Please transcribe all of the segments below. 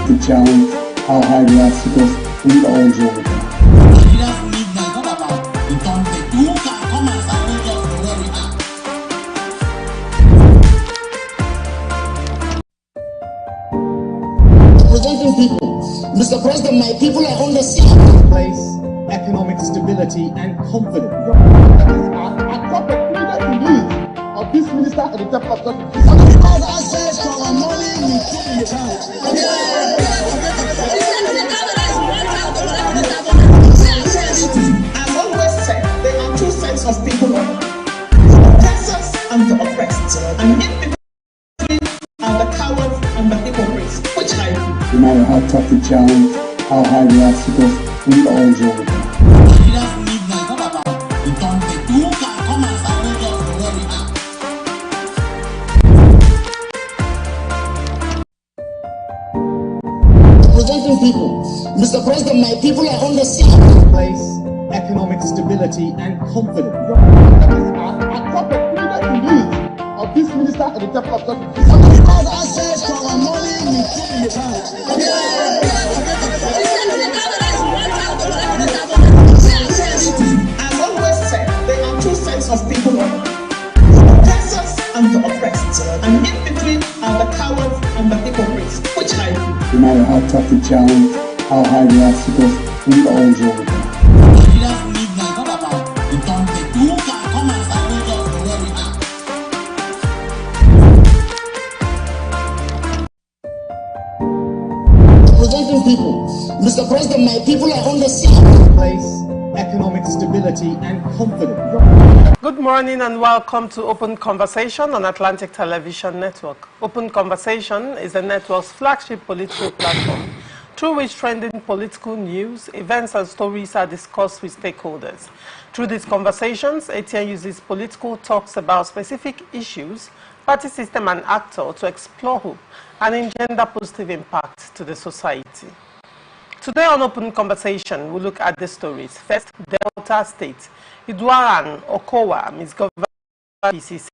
to challenge how high the obstacles we all overcome. Presenting people. Mr. President, my people are on the sea. Place economic stability and confidence. Of this minister at the top of the access to our money we put in the house. I've always said there are two sets of people: the oppressors and the oppressed. And in between are the cowards and the hypocrites. Which I do. No matter how tough the challenge, how high the obstacles, we always overcome. Presenting people. Mr. President, my people are on the sea. Place economic stability and confidence. Of this minister at the top of the access to our money we put in the house. I've always said there are two sets of people: the oppressors and the oppressed. And in between are the cowards and the hypocrites. Which I do. No matter how tough the challenge, how high the obstacles, we always overcome. Presenting people. Mr. President, my people are on the sea. Place economic stability and confidence. Good morning and welcome to Open Conversation on Atlantic Television Network. Open Conversation is the network's flagship political platform through which trending political news, events and stories are discussed with stakeholders. Through these conversations, ATN uses political talks about specific issues, party system and actor to explore hope and engender positive impact to the society. Today on Open Conversation, we look at the stories. First, Delta State. Idwaran Okowa misgoverned APC.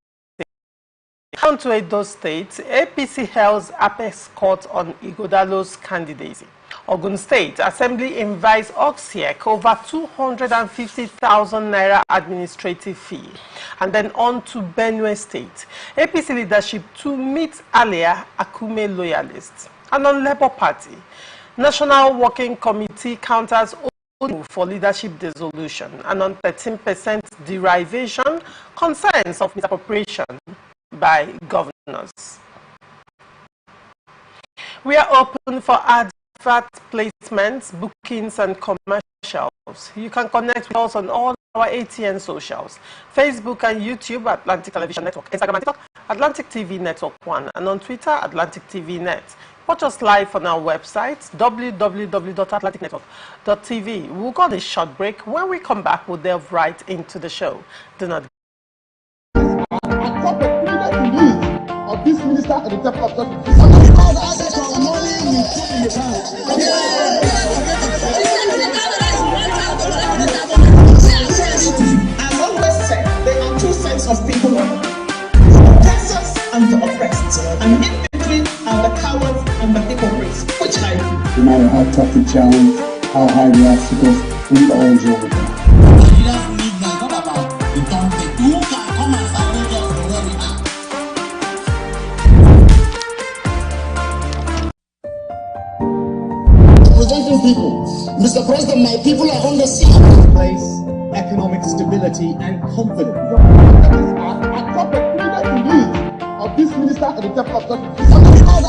Down to Edo State, APC held apex court on Igodalo's candidacy. Ogun State Assembly invites Oxiek over 250,000 naira administrative fee. And then on to Benue State. APC leadership to meet earlier Akume loyalists. And on Labour Party, National Working Committee counters for leadership dissolution. And on 13% derivation, concerns of misappropriation by governors. We are open for advert placements, bookings and commercials. You can connect with us on all our ATN socials, Facebook and YouTube, Atlantic Television Network, Instagram and TikTok, Atlantic TV Network 1, and on Twitter, Atlantic TV Net. Watch us live on our website, www.atlanticnetwork.tv. We'll go on a short break. When we come back, we'll delve right into the show. Do not of this minister at the top of the access to our money we put in the house. I've always said there are two sets of people: the oppressors and the oppressed. And in between are the cowards and the hypocrites. Which I do. No matter how tough the challenge, how high the obstacles, we always overcome. Presenting people. Mr. President, my people are on the sea. Place economic stability and confidence. Of this minister at the top of the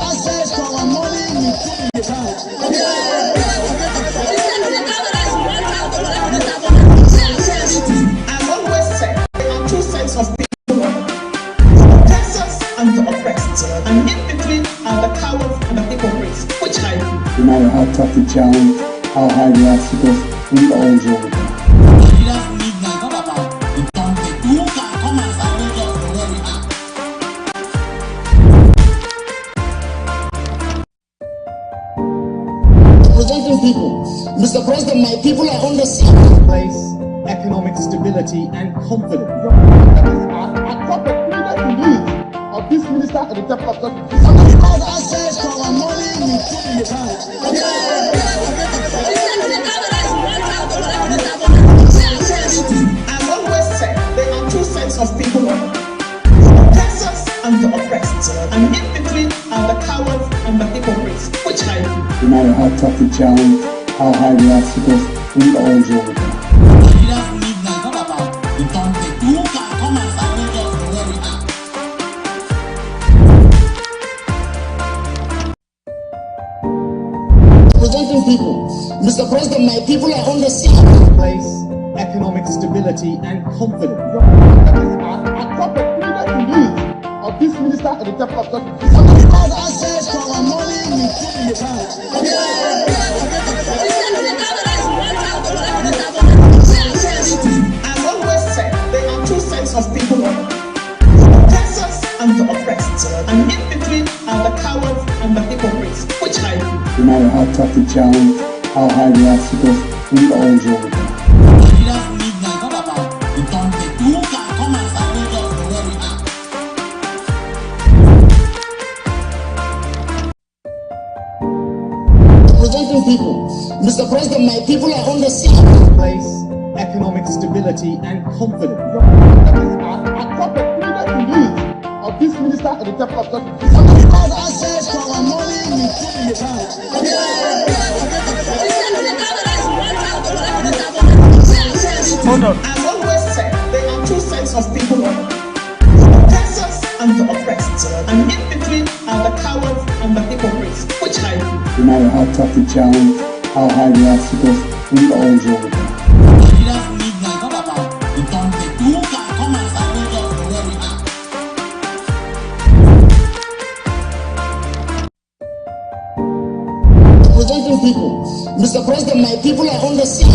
access to our money we put in the house. I've always said there are two sets of people: the oppressors and the oppressed. And in between are the cowards and the hypocrites. Which I do. No matter how tough the challenge, how high the obstacles, we always overcome. Presenting people. Mr. President, my people are on the sea. Place economic stability and confidence. of this minister at the Department of Justice. Somebody called access to our money we put in the bank. I've always said there are two sets of people: the oppressors and the oppressed. And in between are the cowards and the hypocrites, which I do. No matter how tough the challenge, how high the obstacles, we always overcome. Representing people, Mr. President, my people are on the sea. Place economic stability and confidence. I drop a critical belief of this minister at the Department of Justice. Somebody called access to our money we put in the bank. I've always said there are two sets of people: the oppressors and the oppressed. And in between are the cowards and the hypocrites, which I do. No matter how tough the challenge, how high the obstacles, we always overcome. Representing people, Mr. President, my people are on the sea. Place economic stability and confidence. I drop a critical belief of this minister at the Department of Justice. Somebody called access to our money we put in the bank. Hold on. I've always said there are two sets of people: the oppressors and the oppressed. And in between are the cowards and the hypocrites, which I do. No matter how tough the challenge, how high the obstacles, we always overcome. Representing people, Mr. President, my people are on the sea.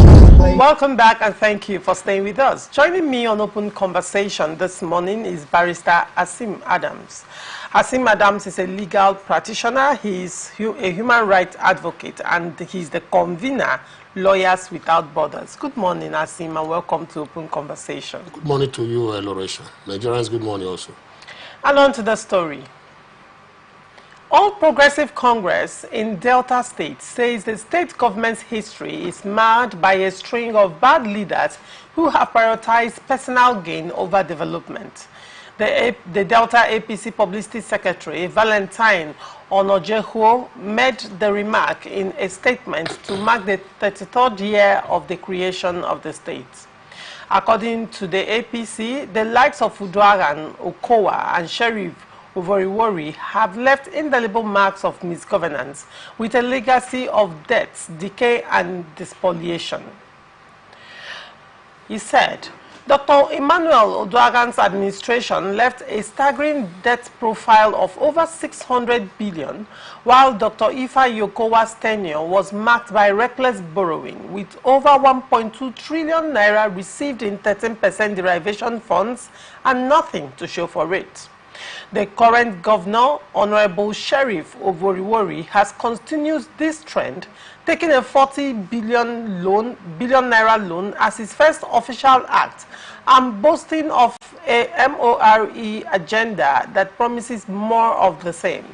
Welcome back and thank you for staying with us. Joining me on Open Conversation this morning is Barrister Asim Adams. Asim Adams is a legal practitioner. He is a human rights advocate and he's the convener, Lawyers Without Borders. Good morning, Asim, and welcome to Open Conversation. Good morning to you, Loresha. Nigerians, good morning also. And on to the story. All Progressive Congress in Delta State says the state government's history is marred by a string of bad leaders who have prioritized personal gain over development. The Delta APC Publicity Secretary, Valentine Onojehuo, made the remark in a statement to mark the 33rd year of the creation of the state. According to the APC, the likes of Uduagan, Okowa, and Sheriff Uvoriwori have left indelible marks of misgovernance with a legacy of debts, decay, and despoliation. He said, Dr. Emmanuel Uduagan's administration left a staggering debt profile of over 600 billion, while Dr. Ifa Yokowa's tenure was marked by reckless borrowing, with over 1.2 trillion naira received in 13% derivation funds and nothing to show for it. The current governor, Honorable Sheriff Uvoriwori, has continued this trend, taking a 40 billion naira loan as his first official act and boasting of a MORE agenda that promises more of the same.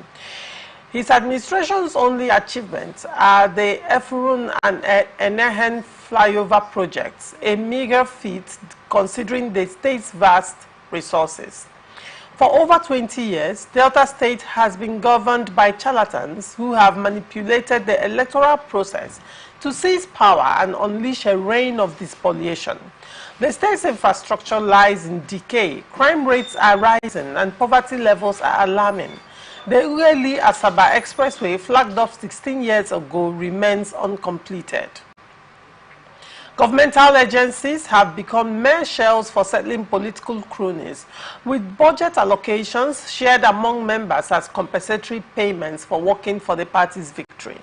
His administration's only achievements are the Efurun and Enehen flyover projects, a meager feat considering the state's vast resources. For over 20 years, Delta State has been governed by charlatans who have manipulated the electoral process to seize power and unleash a reign of despoliation. The state's infrastructure lies in decay, crime rates are rising, and poverty levels are alarming. The Ueli-Asaba Expressway, flagged off 16 years ago, remains uncompleted. Governmental agencies have become mere shells for settling political cronies, with budget allocations shared among members as compensatory payments for working for the party's victory.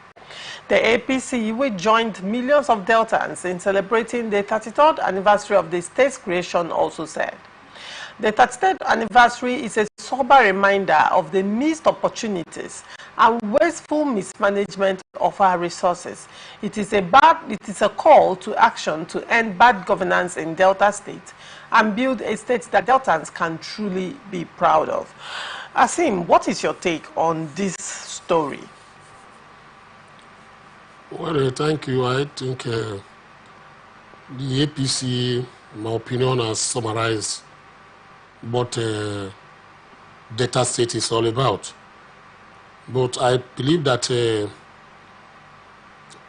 The APC, which joined millions of Deltans in celebrating the 33rd anniversary of the state's creation, also said, the 33rd anniversary is a sober reminder of the missed opportunities and wasteful mismanagement of our resources. It is a call to action to end bad governance in Delta State and build a state that Deltans can truly be proud of. Asim, what is your take on this story? Well, thank you. I think the APC, in my opinion, has summarized what data state is all about. But I believe that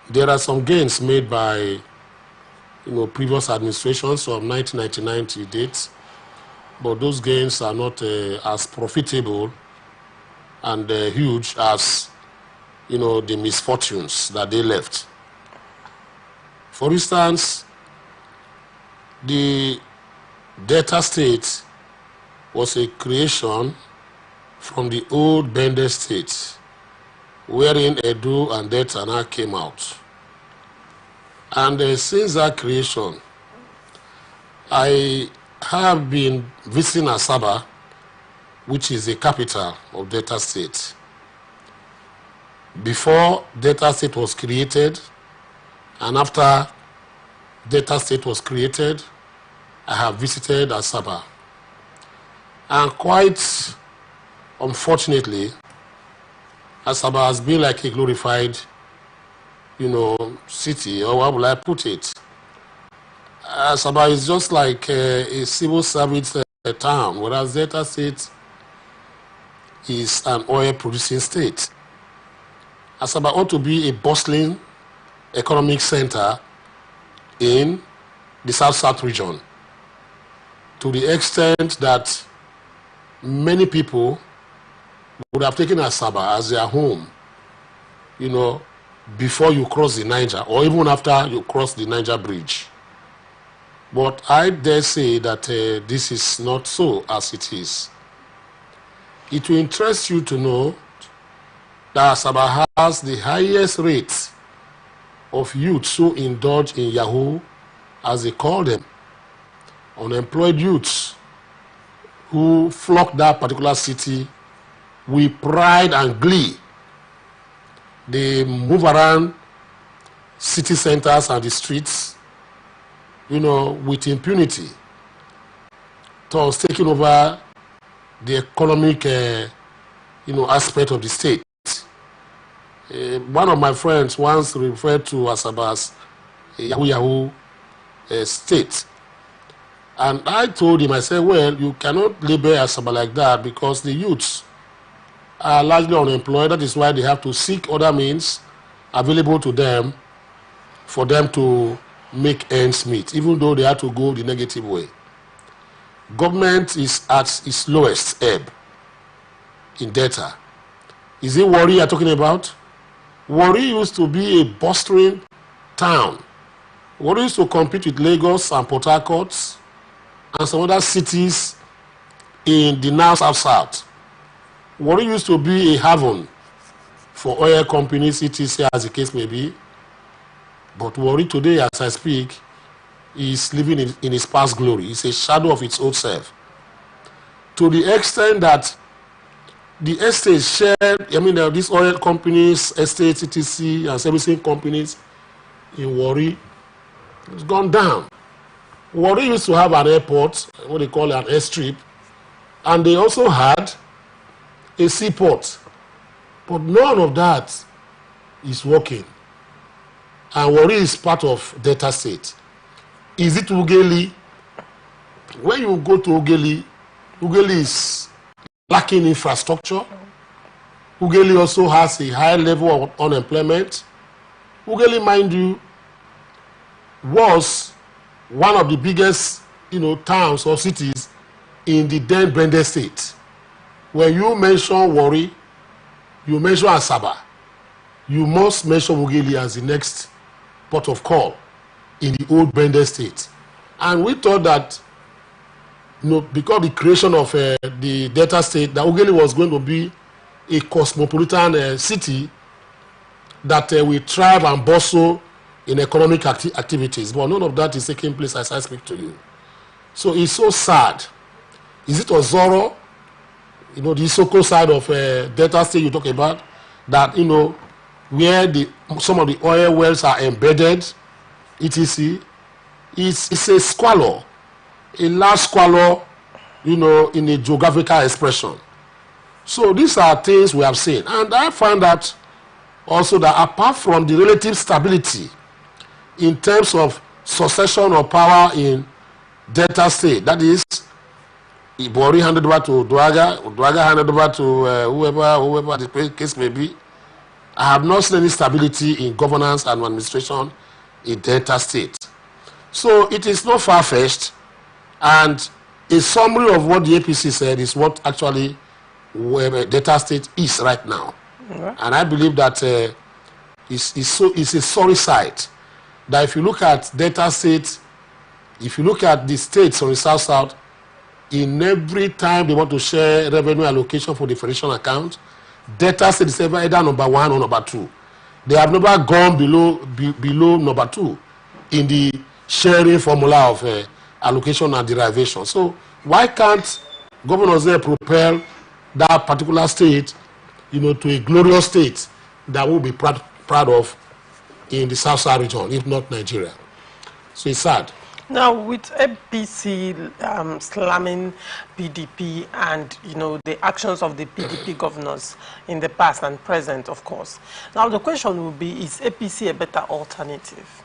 there are some gains made by previous administrations from 1999 to date, but those gains are not as profitable and huge as the misfortunes that they left. For instance, the Delta State was a creation from the old Bende State, wherein Edo and Delta now came out. And since that creation, I have been visiting Asaba, which is the capital of Delta State. Before Delta State was created, and after Delta State was created, I have visited Asaba. And quite unfortunately, Asaba has been like a glorified, city, or how will I put it? Asaba is just like a civil service town, whereas Delta State is an oil-producing state. Asaba ought to be a bustling economic center in the South-South region, to the extent that many people would have taken Asaba as their home, before you cross the Niger, or even after you cross the Niger Bridge. But I dare say that this is not so as it is. It will interest you to know that Asaba has the highest rate of youths who indulge in Yahoo, as they call them. Unemployed youths who flock that particular city with pride and glee. They move around city centers and the streets, with impunity, towards taking over the economic, aspect of the state. One of my friends once referred to Asaba as a Yahoo state. And I told him, I said, well, you cannot label Asaba like that because the youths are largely unemployed. That is why they have to seek other means available to them for them to make ends meet, even though they have to go the negative way. Government is at its lowest ebb in data. Is it Warri you're talking about? Warri used to be a bustling town. Warri used to compete with Lagos and Port Harcourt and some other cities in the now South-South. Warri used to be a haven for oil companies, etc., as the case may be. But Warri today, as I speak, is living in its past glory. It's a shadow of its old self. To the extent that the estates shared, these oil companies, estates, etc., and servicing companies in Warri, it's gone down. Warri used to have an airport, what they call an airstrip, and they also had a seaport. But none of that is working. And Warri is part of Delta State. Is it Ughelli? When you go to Ughelli, Ughelli is lacking infrastructure. Ughelli also has a high level of unemployment. Ughelli, mind you, was one of the biggest, towns or cities in the then Bende State. When you mention Warri, you mention Asaba, you must mention Ughelli as the next port of call in the old Bende State. And we thought that, because the creation of the Delta State, that Ughelli was going to be a cosmopolitan city that will thrive and bustle in economic activities. But none of that is taking place as I speak to you. So it's so sad. Is it Ozoro, the Isoko side of Delta State you talk about, that, where some of the oil wells are embedded, etc. It's a squalor, a large squalor, in a geographical expression. So these are things we have seen. And I found out also that apart from the relative stability in terms of succession of power in Delta State, that is, Ibori handed over to Duaga handed over to whoever the case may be, I have not seen any stability in governance and administration in Delta State. So it is not far-fetched, and a summary of what the APC said is what actually Delta State is right now. Right. And I believe that it's a sorry sight that if you look at Delta State, if you look at the states on the South, in every time they want to share revenue allocation for the federation account, Delta State is either number 1 or number 2. They have never gone below number 2 in the sharing formula of allocation and derivation. So why can't governors there propel that particular state, to a glorious state that we'll be proud of in the South region, if not Nigeria? So it's sad. Now, with APC slamming PDP and, the actions of the PDP governors in the past and present, of course. Now, the question will be, is APC a better alternative?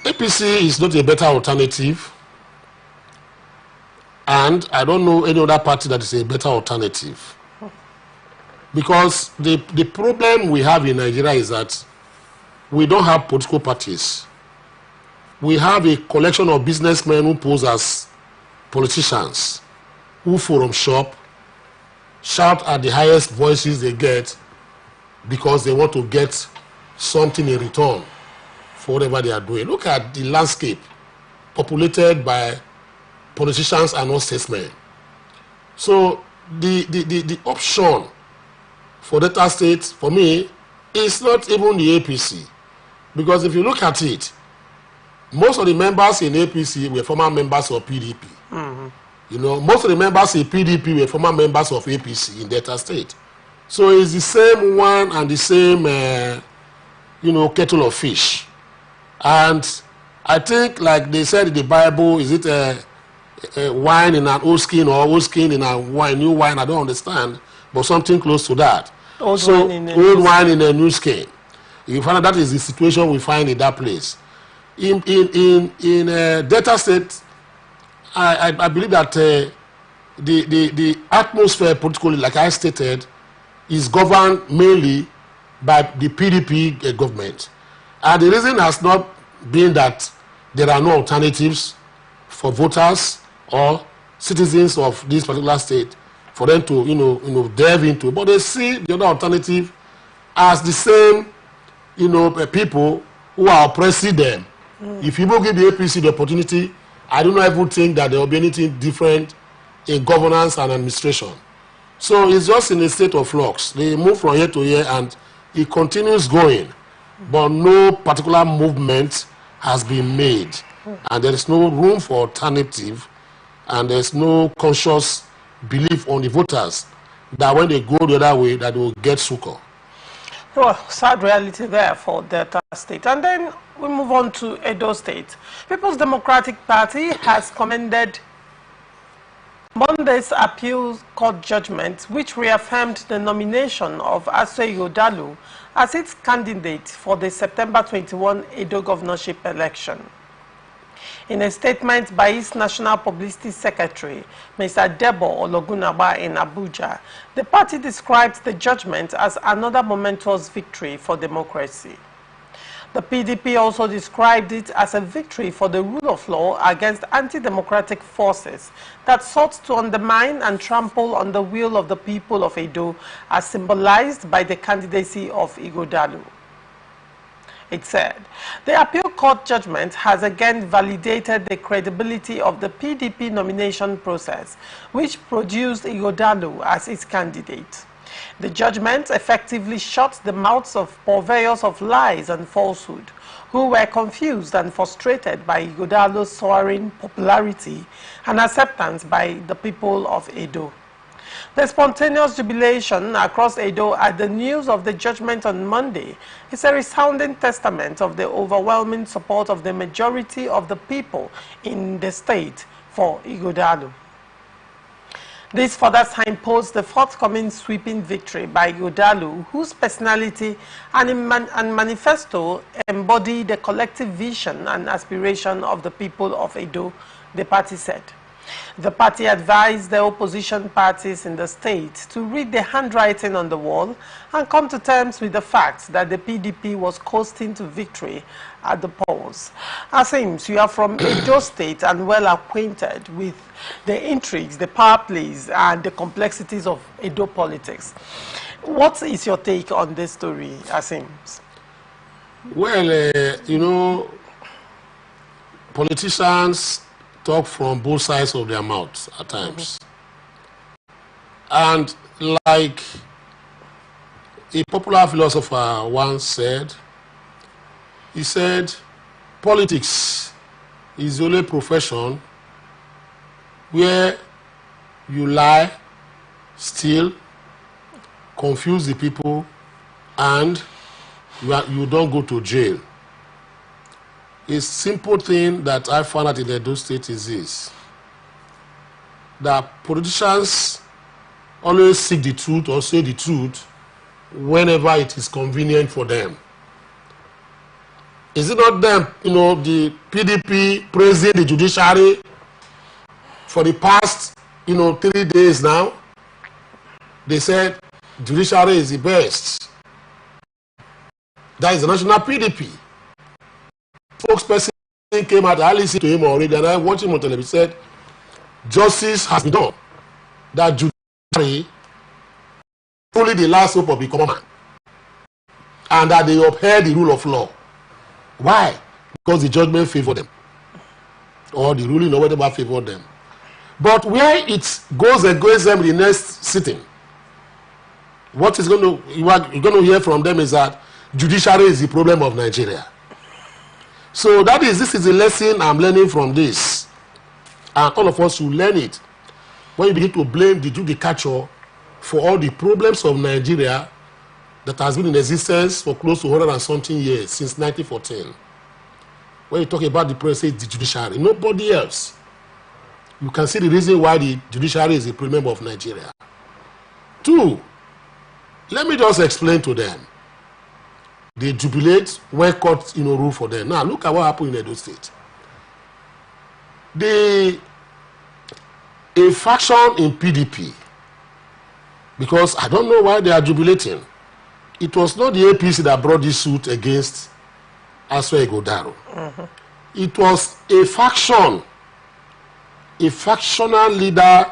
APC is not a better alternative, and I don't know any other party that is a better alternative. Because the problem we have in Nigeria is that we don't have political parties. We have a collection of businessmen who pose as politicians, who forum shop, shout at the highest voices they get because they want to get something in return for whatever they are doing. Look at the landscape populated by politicians and not statesmen. So the option for Delta State, for me, is not even the APC. Because if you look at it, most of the members in APC were former members of PDP. Mm-hmm. Most of the members in PDP were former members of APC in Delta State. So it's the same one and the same, kettle of fish. And I think, like they said in the Bible, is it a wine in an old skin or old skin in a new wine? I don't understand, but something close to that. Old wine in a new skin. You find that is the situation we find in that place. In Delta State, I believe that the atmosphere politically, like I stated, is governed mainly by the PDP government. And the reason has not been that there are no alternatives for voters or citizens of this particular state for them to delve into, but they see the other alternative as the same people who are oppressing them. If people give the APC the opportunity, I do not even think that there will be anything different in governance and administration. So it's just in a state of flux. They move from year to year and it continues going, but no particular movement has been made. And there is no room for alternative, and there's no conscious belief on the voters that when they go the other way, that they will get succor. Well, sad reality there for Delta State. And then we move on to Edo State. People's Democratic Party has commended Monday's appeal court judgment, which reaffirmed the nomination of Asue Yodalu as its candidate for the September 21 Edo governorship election. In a statement by its National Publicity Secretary, Mr. Debo Ologunagba in Abuja, the party described the judgment as another momentous victory for democracy. The PDP also described it as a victory for the rule of law against anti-democratic forces that sought to undermine and trample on the will of the people of Edo, as symbolized by the candidacy of Ighodalo. It said, the appeal court judgment has again validated the credibility of the PDP nomination process, which produced Ighodalo as its candidate. The judgment effectively shut the mouths of purveyors of lies and falsehood, who were confused and frustrated by Ighodalo's soaring popularity and acceptance by the people of Edo. The spontaneous jubilation across Edo at the news of the judgment on Monday is a resounding testament of the overwhelming support of the majority of the people in the state for Ighodalo. This further signposts the forthcoming sweeping victory by Ighodalo, whose personality and manifesto embody the collective vision and aspiration of the people of Edo, the party said. The party advised the opposition parties in the state to read the handwriting on the wall and come to terms with the fact that the PDP was coasting to victory at the polls. Aseems, you are from Edo State and well acquainted with the intrigues, the power plays, and the complexities of Edo politics. What is your take on this story, Aseems? Well, you know, politicians talk from both sides of their mouths at times. And like a popular philosopher once said, he said, politics is the only profession where you lie, steal, confuse the people, and you don't go to jail. A simple thing that I found out in the Edo State is this: that politicians always seek the truth or say the truth whenever it is convenient for them. Is it not them, you know, the PDP praising the judiciary for the past, 3 days now? They said judiciary is the best. That is the national PDP. Spokesperson came out, I listened to him already, and I watched him on television, said, justice has been done. That judiciary is only the last hope of the common man. And that they upheld the rule of law. Why? Because the judgment favored them. Or the ruling or whatever favored them. But where it goes against them in the next sitting, what is you're going to hear from them is that judiciary is the problem of Nigeria. So this is a lesson I'm learning from this. And all of us should learn it. When you begin to blame the judicature for all the problems of Nigeria that has been in existence for close to 100 and something years, since 1914. When you talk about the president, the judiciary, nobody else. You can see the reason why the judiciary is the problem of Nigeria. 2, let me just explain to them. They jubilate when court rule for them. Now look at what happened in Edo State. A faction in PDP, because I don't know why they are jubilating. It was not the APC that brought this suit against Aswa Ighodalo. It was a faction, a factional leader,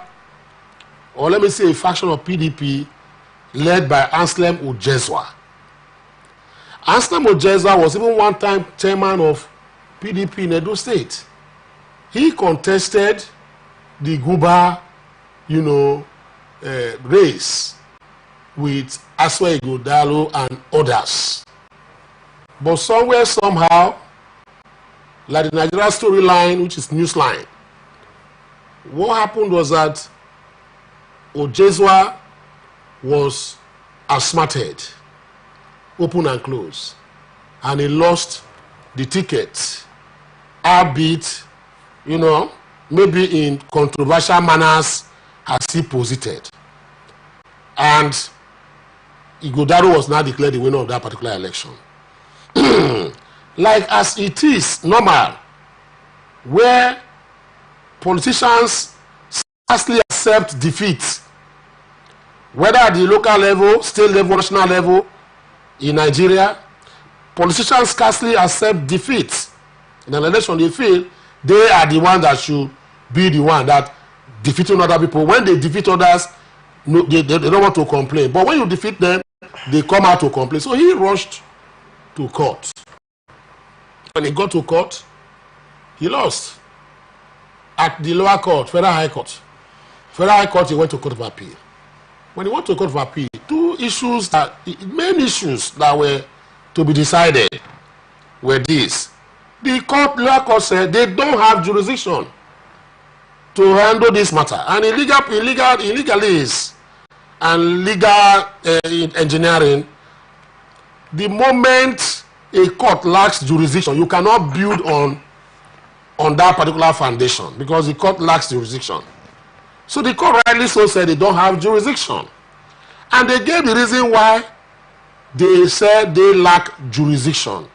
or let me say a faction of PDP led by Anselm Ojezwa. Anselm Ojezwa was even one time chairman of PDP in Edo State. He contested the Guba, race with Aswa Ighodalo and others. But somewhere, somehow, like the Nigeria storyline, which is Newsline, what happened was that Ojezwa was outsmarted, open and close, and he lost the ticket, albeit, maybe in controversial manners as he posited. And Ighodalo was now declared the winner of that particular election. Like as it is normal, where politicians scarcely accept defeat, whether at the local level, state level, national level, in Nigeria, politicians scarcely accept defeat. In an election, they feel they are the one that should be the one that defeating other people. When they defeat others, they don't want to complain. But when you defeat them, they come out to complain. So he rushed to court. When he got to court, he lost. At the lower court, Federal High Court. Federal High Court, he went to Court of Appeal. When he went to Court of Appeal, main issues that were to be decided were these. The lower court said they don't have jurisdiction to handle this matter. And in legalese and legal engineering, the moment a court lacks jurisdiction, you cannot build on that particular foundation because the court lacks jurisdiction. So the court rightly so said they don't have jurisdiction. And they gave the reason why they said they lack jurisdiction.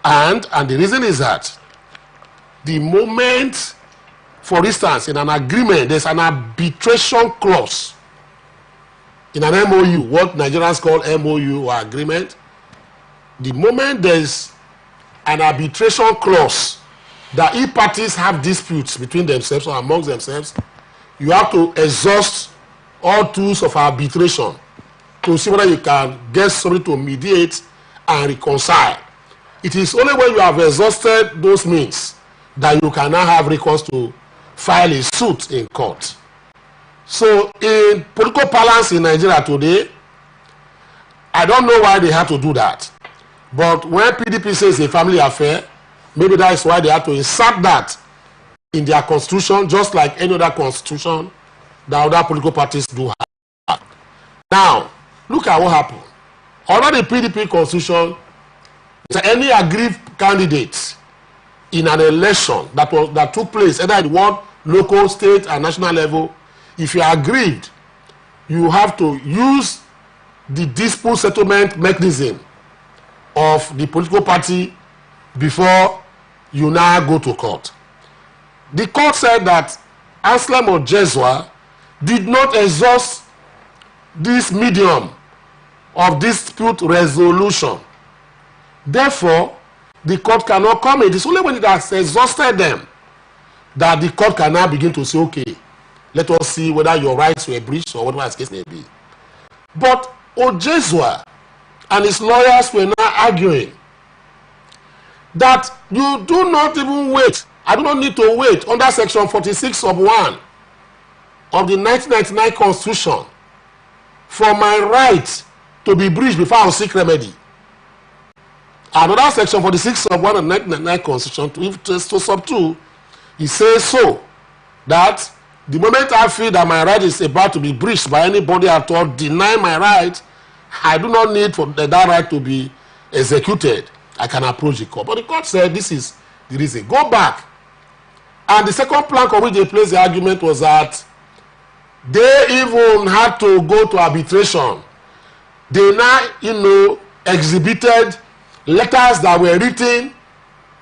And the reason is that the moment, for instance, in an agreement, there's an arbitration clause in an MOU, what Nigerians call MOU or agreement. The moment there's an arbitration clause that if parties have disputes between themselves or amongst themselves, you have to exhaust all tools of arbitration to see whether you can get somebody to mediate and reconcile. It is only when you have exhausted those means that you can now have recourse to file a suit in court. So in political balance in Nigeria today, I don't know why they have to do that. But when PDP says a family affair, maybe that is why they have to insert that in their constitution, just like any other constitution that other political parties do have. Now, look at what happened. Under the PDP constitution, any aggrieved candidate in an election that took place either at one local, state, and national level, if you are aggrieved, you have to use the dispute settlement mechanism of the political party before you now go to court. The court said that Anselm or Jesua did not exhaust this medium of dispute resolution. Therefore, the court cannot come in. It's only when it has exhausted them that the court can now begin to say, okay, let us see whether your rights were breached or whatever the case may be. But Jesua and his lawyers were now arguing that you do not even wait. I do not need to wait under section 46 of 1 of the 1999 Constitution for my right to be breached before I will seek remedy. Another section 46 of 1 of the 1999 Constitution, to sub 2, it says so that the moment I feel that my right is about to be breached by anybody at all, deny my right, I do not need for that right to be executed. I can approach the court. But the court said this is the reason. Go back. And the second plank on which they placed the argument was that they even had to go to arbitration. They now, exhibited letters that were written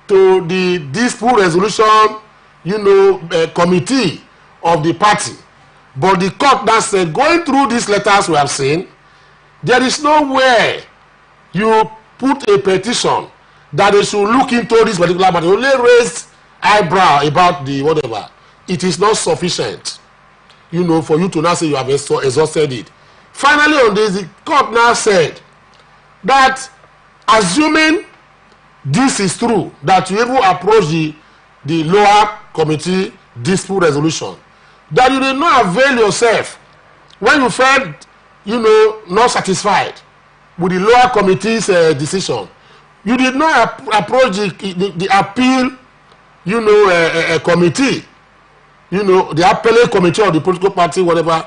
to the dispute resolution, committee of the party. But the court now said, going through these letters we have seen, there is no way you put a petition that they should look into this particular matter. Only raised eyebrow about the whatever. It is not sufficient, for you to now say you have exhausted it. Finally, on this, the court now said that assuming this is true, that you even approach the lower committee dispute resolution, that you did not avail yourself when you felt, not satisfied with the lower committee's decision. You did not approach the appeal, committee, the appellate committee of the political party, whatever,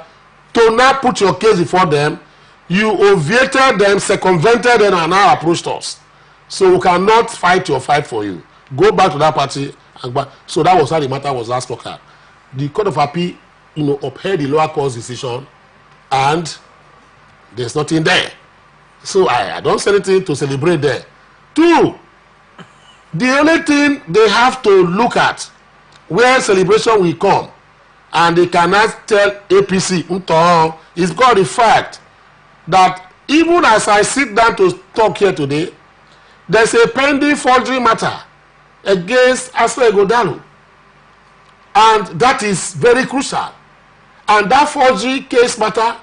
to now put your case before them. You obviated them, circumvented them, and now approached us. So we cannot fight your fight for you. Go back to that party. So that was how the matter was last looked at. The Court of Appeal, upheld the lower court's decision, and there's nothing there. So I don't say anything to celebrate there. 2, the only thing they have to look at where celebration will come, and they cannot tell APC, is because the fact that even as I sit down to talk here today, there's a pending forgery matter against Asle Godalu. And that is very crucial. And that forgery case matter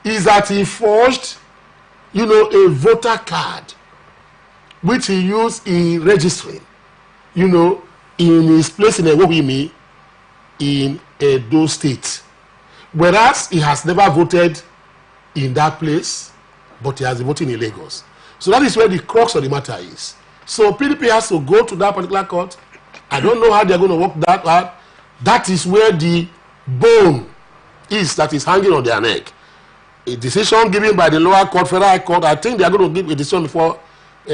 is that he forged, a voter card, which he used in registering, in his place in Ewobimi in Edo State. Whereas he has never voted in that place, but he has been voting in Lagos. So that is where the crux of the matter is. So PDP has to go to that particular court. I don't know how they're going to work that out. That is where the bone is that is hanging on their neck. A decision given by the lower court, federal high court, I think they are going to give a decision before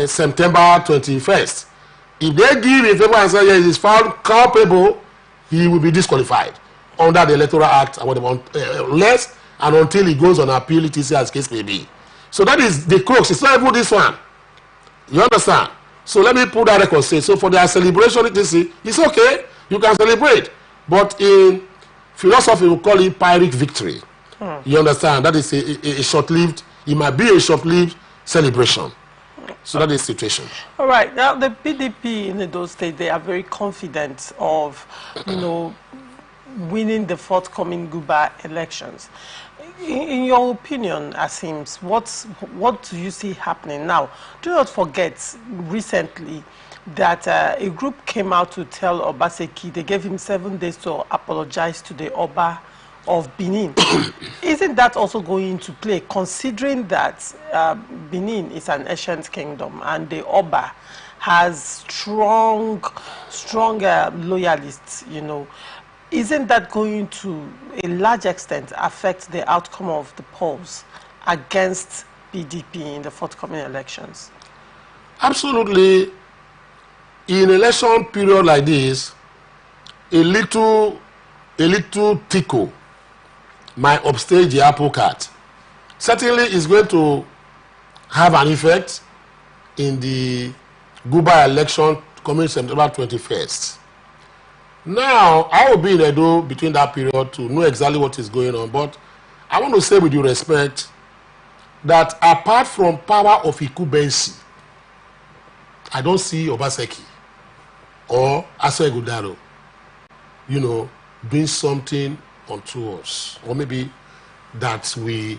September 21st. If they give a favor and say, yes, he is found culpable, he will be disqualified. under the Electoral Act and whatever, unless and until it goes on appeal, etc., as case may be. So that is the crux. It's not even this one. You understand? So let me put that record straight. So for their celebration, it's okay. You can celebrate. But in philosophy, we call it Pyrrhic victory. You understand? That is a short-lived, it might be a short-lived celebration. So that is the situation. All right. Now, the PDP in Edo State, they are very confident of, winning the forthcoming Guba elections. In your opinion, Asims, what do you see happening now? Do not forget, recently, that a group came out to tell Obaseki, they gave him 7 days to apologize to the Oba of Benin. Isn't that also going to play, considering that Benin is an ancient kingdom and the Oba has strong loyalists, isn't that going to a large extent affect the outcome of the polls against PDP in the forthcoming elections? Absolutely. In election period like this, a little tickle might upstage the apple cart. Certainly is going to have an effect in the Guba election coming September 21st. Now, I will be in Edo between that period to know exactly what is going on, but I want to say with due respect that apart from power of incumbency, I don't see Obaseki or Asegudaro, doing something unto us, or maybe that we,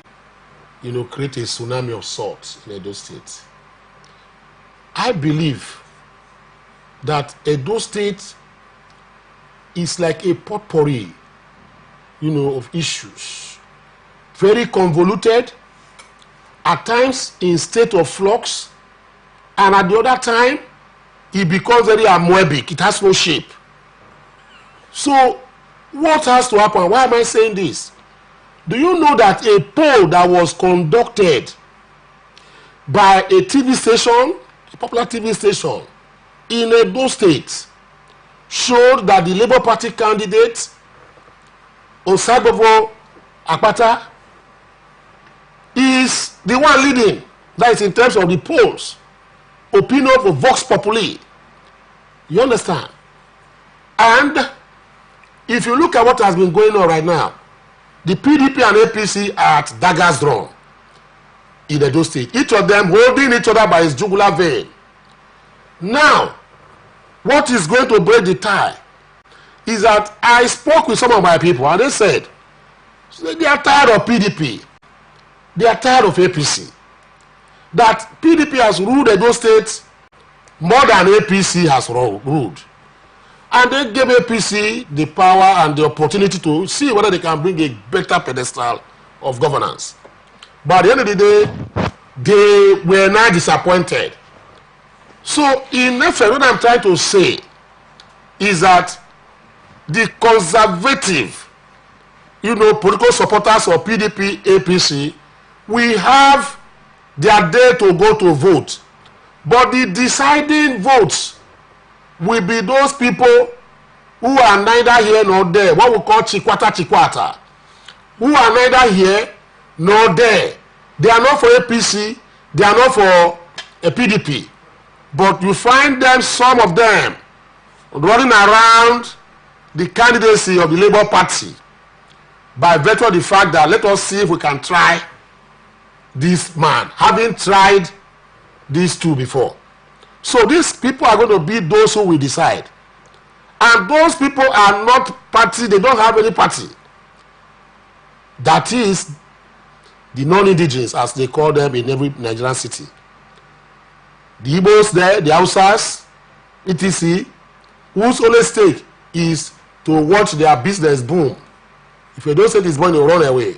create a tsunami of salt in Edo State. I believe that Edo State is like a potpourri, of issues, very convoluted, at times in state of flux, and at the other time, it becomes very amoebic. It has no shape. So, what has to happen? Why am I saying this? Do you know that a poll that was conducted by a TV station, a popular TV station, in Edo State, showed that the Labour Party candidate, Osagbofo Akpata, is the one leading. That is in terms of the polls. Opinion for Vox Populi. You understand? And if you look at what has been going on right now, the PDP and APC are at daggers drawn in Edo State. Each of them holding each other by his jugular vein. Now, what is going to break the tie is that I spoke with some of my people and they said they are tired of PDP. They are tired of APC. That PDP has ruled Edo State more than APC has ruled. And they gave APC the power and the opportunity to see whether they can bring a better pedestal of governance. But at the end of the day, they were not disappointed. So, in effect, what I'm trying to say is that the conservative, political supporters of PDP, APC, we have their day to go to vote. But the deciding votes will be those people who are neither here nor there, what we call chikwata, who are neither here nor there. They are not for APC, they are not for a PDP. But you find them, some of them, running around the candidacy of the Labour Party by virtue of the fact that let us see if we can try this man, having tried these two before. So these people are going to be those who will decide. And those people are not party, they don't have any party. That is the non-indigenous, as they call them in every Nigerian city. The Igbos there, the Hausas, etc., whose only stake is to watch their business boom. If you don't say this money, will run away.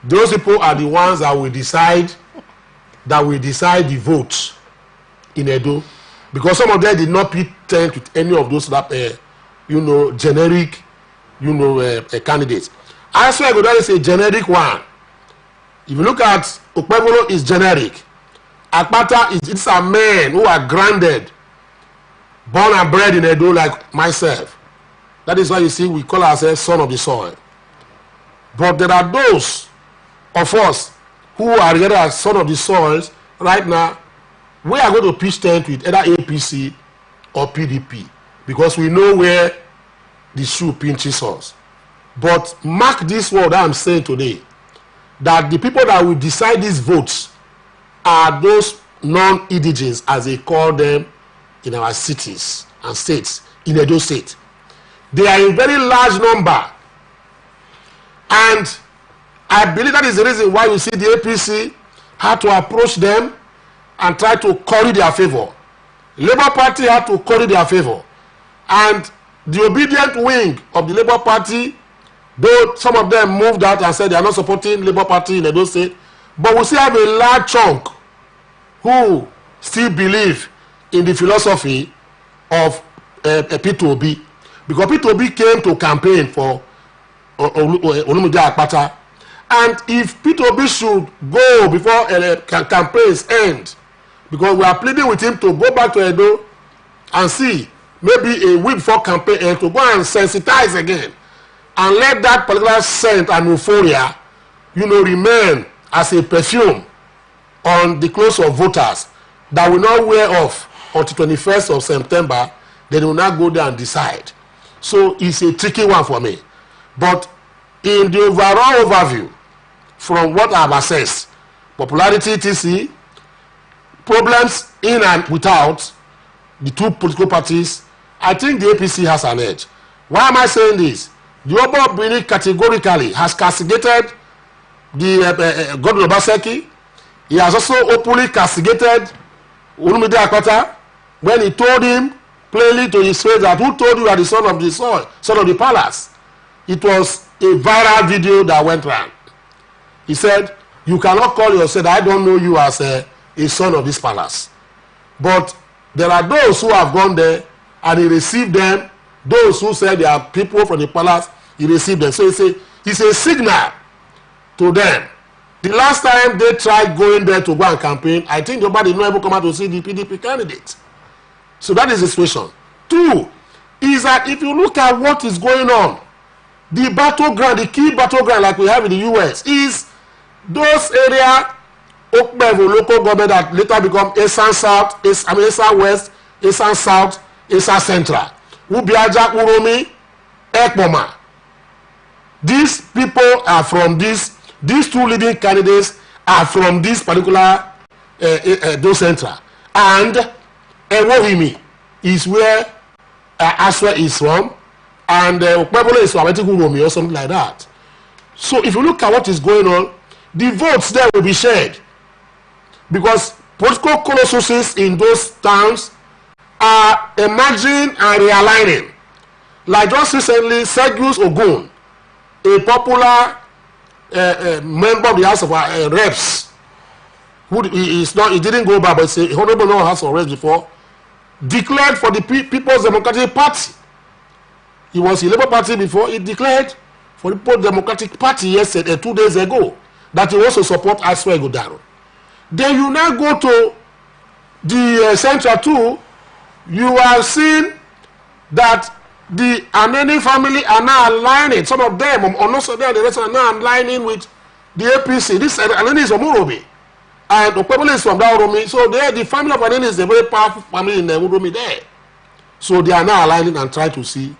Those people are the ones that will decide the vote in Edo, because some of them did not pretend with any of those generic candidates. I swear God, that is a generic one. If you look at Okpebolo, is generic. Akpata it's a man who are grounded, born and bred in Edo like myself. That is why you see we call ourselves son of the soil. But there are those of us who are regarded as son of the soils right now. We are going to pitch tent with either APC or PDP because we know where the shoe pinches us. But mark this word that I'm saying today, that the people that will decide these votes are those non-indigens, as they call them in our cities and states, in Edo State. They are in very large number. And I believe that is the reason why you see the APC had to approach them and try to curry their favor. Labour Party had to curry their favor. And the obedient wing of the Labour Party, though some of them moved out and said they are not supporting Labour Party in Edo State, but we still have a large chunk who still believe in the philosophy of P2B. Because P2B came to campaign for Olumide Akpata. And if P2B should go before campaigns end, because we are pleading with him to go back to Edo and see maybe a week before campaign end to go and sensitize again and let that particular scent and euphoria, remain as a perfume on the clothes of voters that will not wear off until 21st of September. They will not go there and decide. So it's a tricky one for me. But in the overall overview, from what I have assessed, popularity, etc., problems in and without the two political parties, I think the APC has an edge. Why am I saying this? The Oba Obini categorically has castigated the Godwin Obaseki. He has also openly castigated Olumide Akpata when he told him plainly to his face that, who told you are the son of the soil, son of the palace? It was a viral video that went around. He said, you cannot call yourself, I don't know you as a son of this palace. But there are those who have gone there and he received them. Those who said they are people from the palace, he received them. So it's a signal to them. The last time they tried going there to go and campaign, I think nobody did not ever come out to see the PDP candidate. So that is the situation. Two, is that if you look at what is going on, the battleground, the key battleground like we have in the US, is those areas, local government that later become Eastern South, Eastern West, Eastern South, Eastern Central. Ubiaja, Uromi, Ekpoma. These people are from these two leading candidates are from this particular those central. And Ewohimi is where Aswa is from, and Pueblo is from Uromi or something like that. So if you look at what is going on, the votes there will be shared because political colossuses in those towns are emerging and realigning. Like just recently, Sergius Ogun, a popular member of the House of Reps, who he didn't go back, but it's a honorable member of the House of Reps before, declared for the People's Democratic Party. He was in Labour Party before. He declared for the People's Democratic Party yesterday, 2 days ago, that he wants to support Aswa Ighodaro. Then you now go to the Central 2, you have seen that the Aneni family are now aligning. Some of them, or not so there, the rest are now aligning with the APC. This Aneni is from Uromi, and Okpebole is from that Uromi. So the family of Aneni is a very powerful family in Uromi there. So they are now aligning and trying to see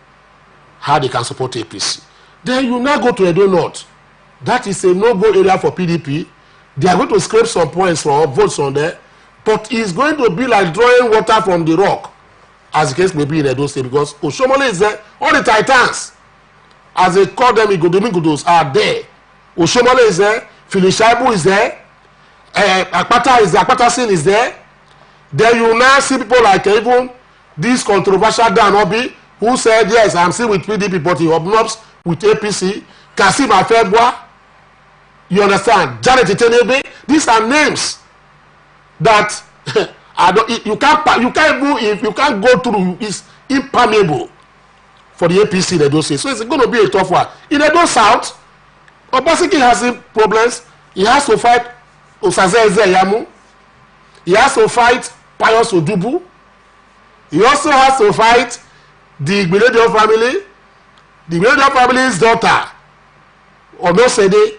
how they can support APC. Then you now go to Edo North. That is a no-go area for PDP. They are going to scrape some points for votes on there, but it's going to be like drawing water from the rock, as the case may be in Edo State, because Oshomole is there. All the Titans, as they call them, Igodomingodos, are there. Oshomole is there. Filishaibu is there. Akpata is there. Akpata Sin is there. Then you now see people like even this controversial Dan Obi, who said, yes, I'm still with PDP, but he hobnobs with APC. Kasim Afebwa, you understand? Janet Itenebe. These are names that you can't go through. It's impermeable for the APC in Edo State. So it's going to be a tough one. In Edo South, Obaseki has problems. He has to fight Osazeze Yamu. He has to fight Pius Odubu. He also has to fight the Igbenedion family. The Igbenedion family's daughter, Onosede,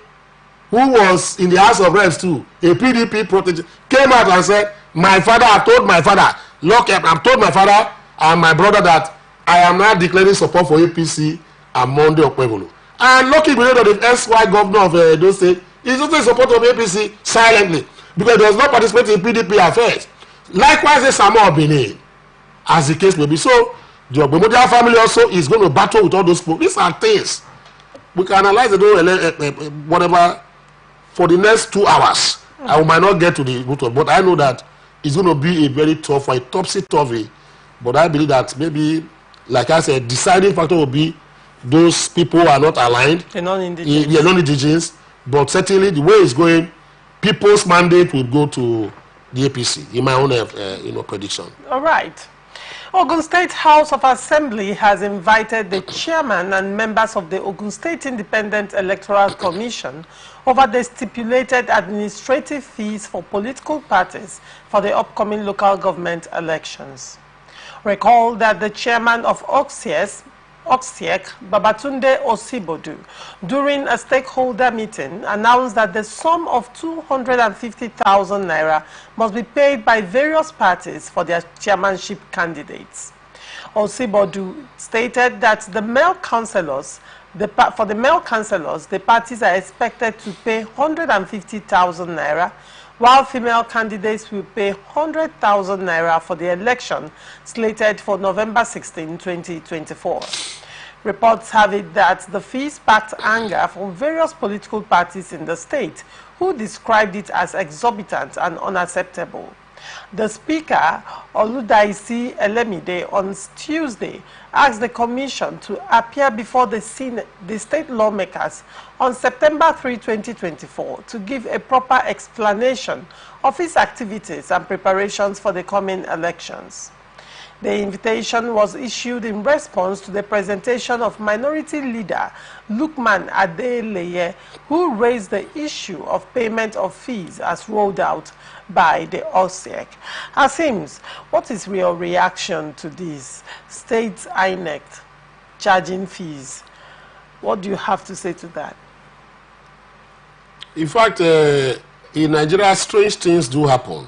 who was in the House of Reps too, a PDP protege, came out and said, my father, I've told my father, look, I've told my father and my brother that I am now declaring support for APC and Monday Okpebholo. And lucky we know that the SY governor of those states is also in support of APC silently because he does not participate in PDP affairs. Likewise, the Samuel Benin, as the case may be. So, the Ogbemodia family also is going to battle with all those people. These are things we can analyze the whatever for the next 2 hours. I might not get to the root of, but I know that it's going to be a very tough, a topsy-turvy. But I believe that maybe, like I said, deciding factor will be those people who are not aligned, the non-indigenous. Yeah, non-indigenous. But certainly, the way it's going, people's mandate will go to the APC. In my own, prediction. All right. Ogun State House of Assembly has invited the chairman and members of the Ogun State Independent Electoral Commission over the stipulated administrative fees for political parties for the upcoming local government elections. Recall that the chairman of Oksiek, Babatunde Osibodu, during a stakeholder meeting, announced that the sum of 250,000 naira must be paid by various parties for their chairmanship candidates. Osibodu stated that the male councillors, for the male councillors, the parties are expected to pay 150,000 naira, while female candidates will pay 100,000 naira for the election slated for November 16, 2024. Reports have it that the fee sparked anger from various political parties in the state, who described it as exorbitant and unacceptable. The Speaker, Oludaisi Elemide, on Tuesday asked the Commission to appear before the state lawmakers on September 3, 2024 to give a proper explanation of its activities and preparations for the coming elections. The invitation was issued in response to the presentation of Minority Leader Lukman Adeleye, who raised the issue of payment of fees as rolled out by the OSEC. Asims, what is your reaction to this? State INEC charging fees. What do you have to say to that? In fact, in Nigeria, strange things do happen.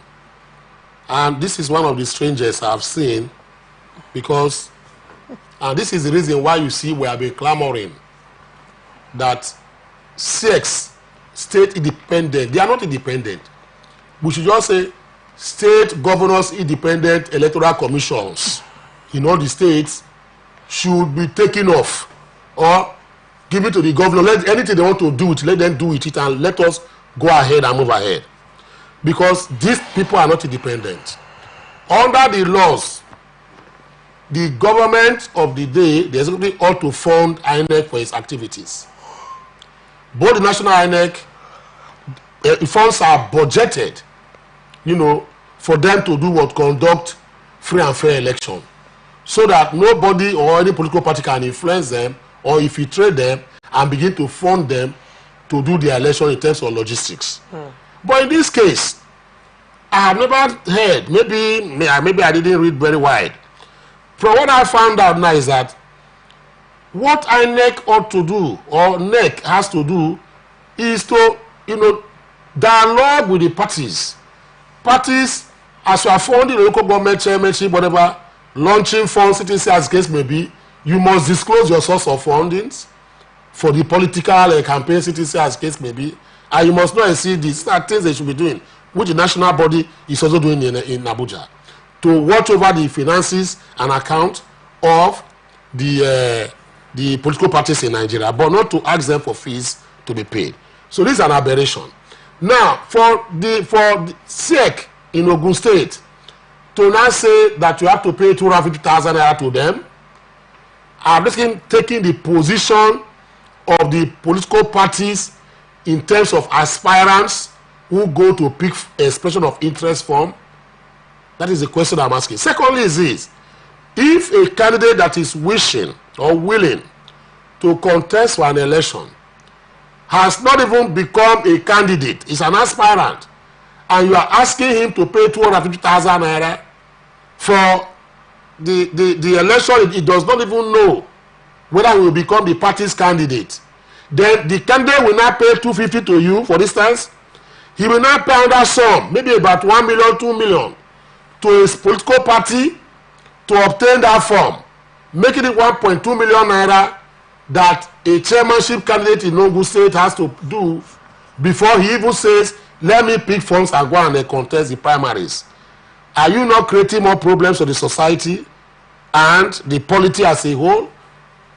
And this is one of the strangest I've seen, because this is the reason why you see we have been clamoring that SEX, state independent, they are not independent. We should just say state governors independent electoral commissions in all the states should be taken off or given to the governor. Let anything they want to do it, let them do it, and let us go ahead and move ahead. Because these people are not independent. Under the laws, the government of the day, the executive ought to fund INEC for its activities. Both the national INEC, funds are budgeted, for them to do what? Conduct free and fair election. So that nobody or any political party can influence them or infiltrate them and begin to fund them to do their election in terms of logistics. But in this case, I have never heard, maybe I didn't read very wide. From what I found out now is that what INEC ought to do, or NEC has to do, is to, dialogue with the parties. Parties, as you are funding the local government chairmanship, whatever, launching funds, etc., as the case may be, you must disclose your source of fundings for the political campaigns, etc., as the case may be, and you must not exceed these. These are things they should be doing, which the national body is also doing in Abuja, to watch over the finances and account of the political parties in Nigeria, but not to ask them for fees to be paid. So this is an aberration. Now, for the SEC in Ogun State to now say that you have to pay 250,000 naira to them, I'm basically taking the position of the political parties in terms of aspirants who go to pick expression of interest form. That is the question I'm asking. Secondly is this: if a candidate that is wishing or willing to contest for an election has not even become a candidate, is an aspirant, and you are asking him to pay 250,000 naira for the election, it does not even know whether he will become the party's candidate. then the candidate will not pay 250 to you, for instance. He will not pay another sum, maybe about 1 million, 2 million, to his political party to obtain that form, making it 1.2 million naira that a chairmanship candidate in Ogun State has to do before he even says, let me pick funds and go and contest the primaries. Are you not creating more problems for the society and the polity as a whole?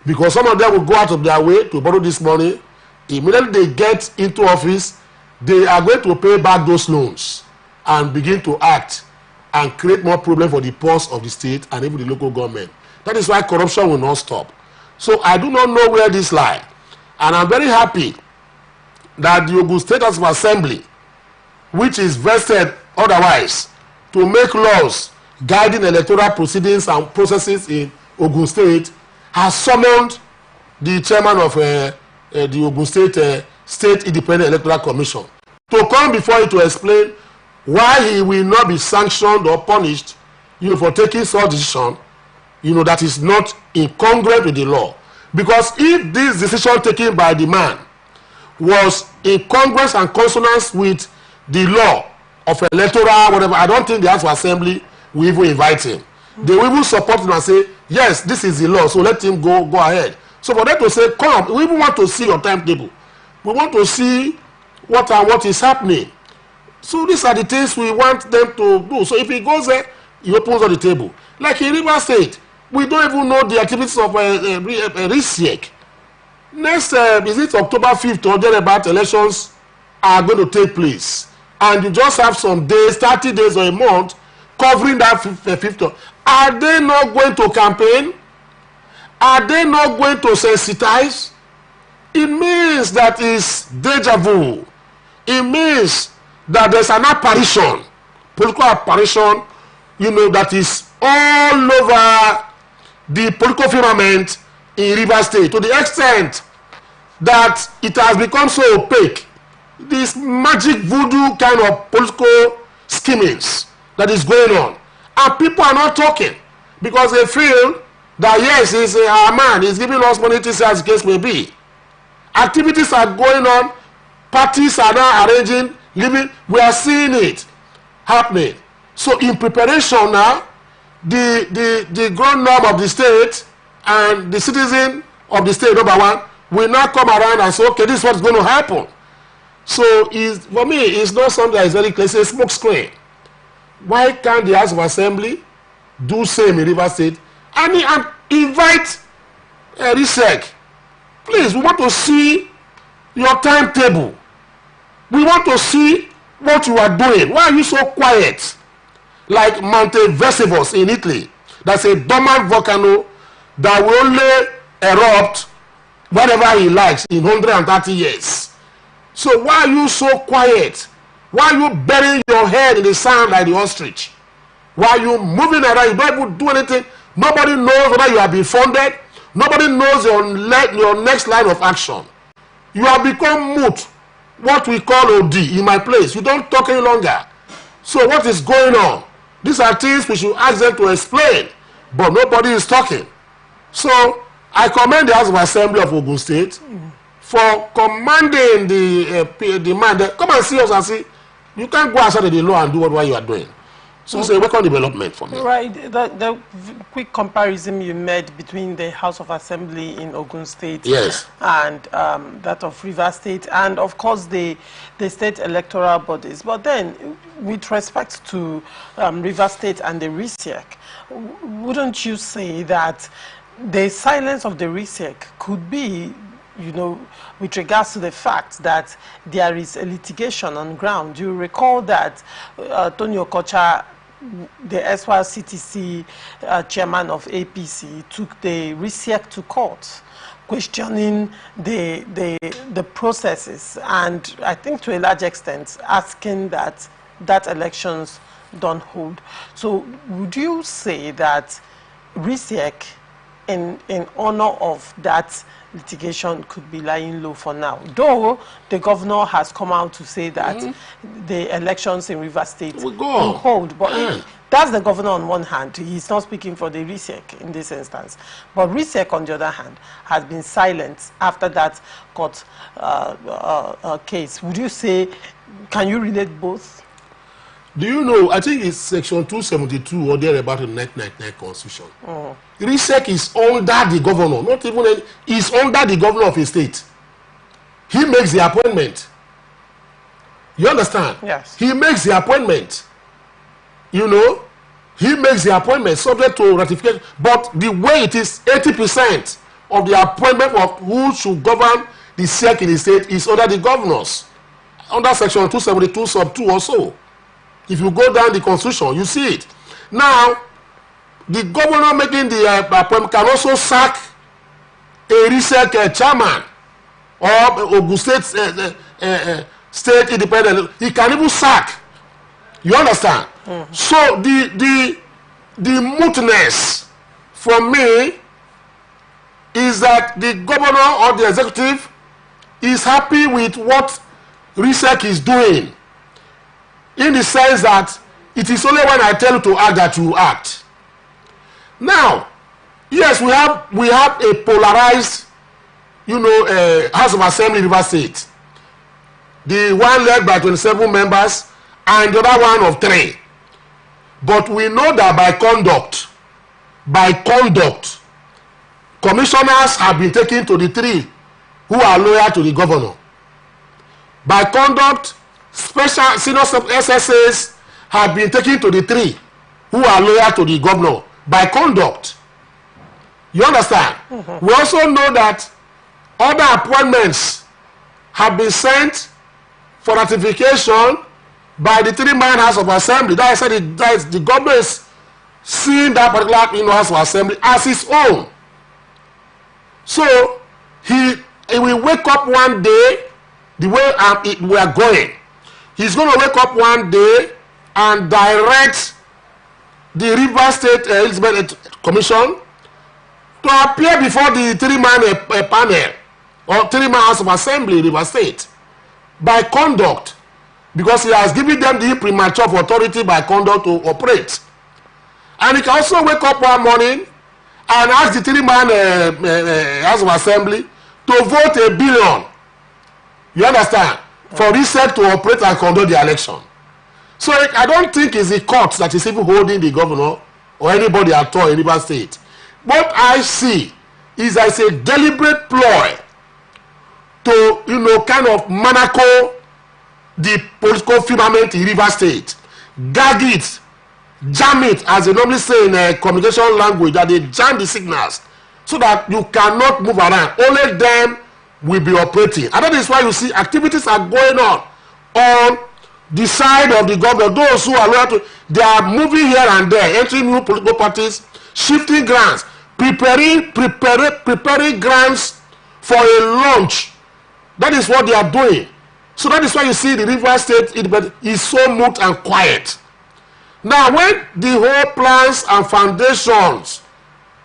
Because some of them will go out of their way to borrow this money. Immediately they get into office, they are going to pay back those loans and begin to act and create more problems for the purse of the state and even the local government. That is why corruption will not stop. So I do not know where this lies. And I'm very happy that the Ogun State House of Assembly, which is vested otherwise to make laws guiding electoral proceedings and processes in Ogun State, has summoned the chairman of the Ogun State State Independent Electoral Commission to come before you to explain why he will not be sanctioned or punished, for taking such decision, that is not incongruent with the law. Because if this decision taken by the man was in congruence and consonance with the law of electoral whatever, I don't think the House of Assembly will even invite him. They will even support him and say, yes, this is the law, so let him go ahead. So for them to say, come, we even want to see your timetable. We want to see what is happening. So these are the things we want them to do. So if he goes there, he opens on the table. Like in River State, we don't even know the activities of RISIEC. Next, is it October 5th or thereabout, elections are going to take place. And you just have some days, 30 days or a month, covering that 5th. Are they not going to campaign? Are they not going to sensitize? It means that is deja vu. It means that there's an apparition, political apparition, that is all over the political firmament in River State, to the extent that it has become so opaque. This magic voodoo kind of political schemings that is going on. And people are not talking because they feel that yes, he's our man, he's giving us money to say as the case may be. Activities are going on, parties are now arranging, living, we are seeing it happening. So in preparation now, the ground norm of the state and the citizen of the state, number one, will now come around and say, okay, this is what's going to happen. So for me, it's not something that is very clear, it's a smoke screen. Why can't the House of Assembly do same in River State and invite RISEC? Please, we want to see your timetable. We want to see what you are doing. Why are you so quiet? Like Mount Vesuvius in Italy. That's a dormant volcano that will only erupt whenever he likes in 130 years. So why are you so quiet? Why are you burying your head in the sand like the ostrich? Why are you moving around? You don't even do anything. Nobody knows whether you have been funded. Nobody knows your next line of action. You have become moot, what we call OD in my place. You don't talk any longer. So what is going on? These are things we should ask them to explain, but nobody is talking. So I commend the House of Assembly of Ogun State for commanding the man. Come and see us and see. You can't go outside of the law and do what you are doing. So it's a welcome development for me. Right. The quick comparison you made between the House of Assembly in Ogun State, yes, and that of River State, and of course the state electoral bodies. But then, with respect to River State and the RISEC, wouldn't you say that the silence of the RISEC could be, with regards to the fact that there is a litigation on ground? You recall that Tony Okocha, the SYCTC chairman of APC, took the RISEC to court, questioning the processes, and I think to a large extent asking that elections don't hold. So would you say that RISEC, in honor of that litigation, could be lying low for now, though the governor has come out to say that the elections in River State will hold, but That's the governor on one hand. He's not speaking for the RISEC in this instance. But RISEC, on the other hand, has been silent after that court case. Would you say, can you relate both? Do you know, I think it's section 272 or thereabout in the 1999 Constitution. RISEC is under the governor, not even any, is under the governor of a state. He makes the appointment. You understand? Yes. He makes the appointment. You know, he makes the appointment subject to ratification. But the way it is, 80% of the appointment of who should govern the SEC in the state is under the governors. Under section 272 sub 2 or so. If you go down the constitution, you see it. Now, the governor making the appointment can also sack a RISEC chairman or Ogun State state independent. He can even sack. You understand? So the mootness for me is that the governor or the executive is happy with what RISEC is doing, in the sense that it is only when I tell you to act that you act. Now, yes, we have a polarized, you know, House of Assembly in Rivers State. The one led by 27 members and the other one of 3. But we know that by conduct, commissioners have been taken to the 3 who are loyal to the governor. By conduct, special senior SSAs have been taken to the 3 who are loyal to the governor. By conduct. You understand? We also know that other appointments have been sent for ratification by the 3-man House of Assembly. That is the government is seeing that particular House of Assembly as his own. So he will wake up one day, the way we are going. He's going to wake up one day and direct the Rivers State Elizabeth Commission to appear before the 3-man panel or 3-man House of Assembly in Rivers State by conduct, because he has given them the premature authority by conduct to operate. And he can also wake up one morning and ask the 3-man House of Assembly to vote $1 billion. You understand? For RISEC to operate and conduct the election. So I don't think it's the court that is even holding the governor or anybody at all in Rivers State. What I see is as a deliberate ploy to, you know, kind of manacle the political firmament in Rivers State, gag it, jam it, as they normally say in a communication language, that they jam the signals so that you cannot move around. Only them will be operating. And that is why you see activities are going on the side of the government. Those who are loyal to, they are moving here and there, entering new political parties, shifting grants, preparing grants for a launch. That is what they are doing. So that is why you see the Rivers State is so moot and quiet. Now, when the whole plans and foundations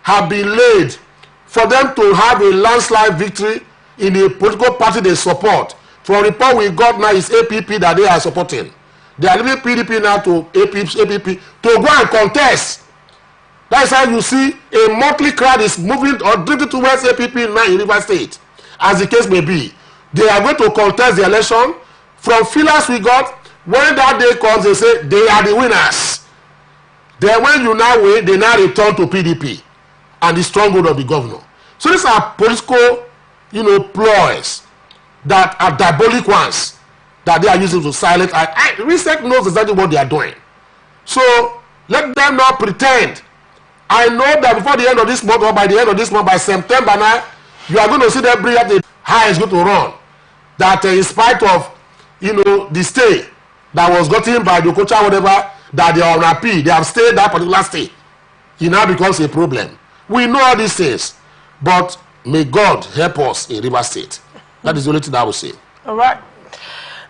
have been laid for them to have a landslide victory in the political party they support, from the report we got now is APP that they are supporting. They are leaving PDP now to APP to go and contest. That's how you see a motley crowd is moving or drifting towards APP now in Rivers State, as the case may be. They are going to contest the election. From feelers we got, when that day comes, they say they are the winners. Then when you now win, they now return to PDP and the stronghold of the governor. So these are political, you know, ploys that are diabolic ones that they are using to silence. RISEC knows exactly what they are doing. So let them not pretend. I know that before the end of this month, or by the end of this month, by September now, you are going to see them bring up the high is going to run. That in spite of, you know, the stay that was gotten by the coach or whatever, that they are on appeal, they have stayed that particular stay. It now becomes a problem. We know all these things, but may God help us in Rivers State. That is the only thing I will say. All right.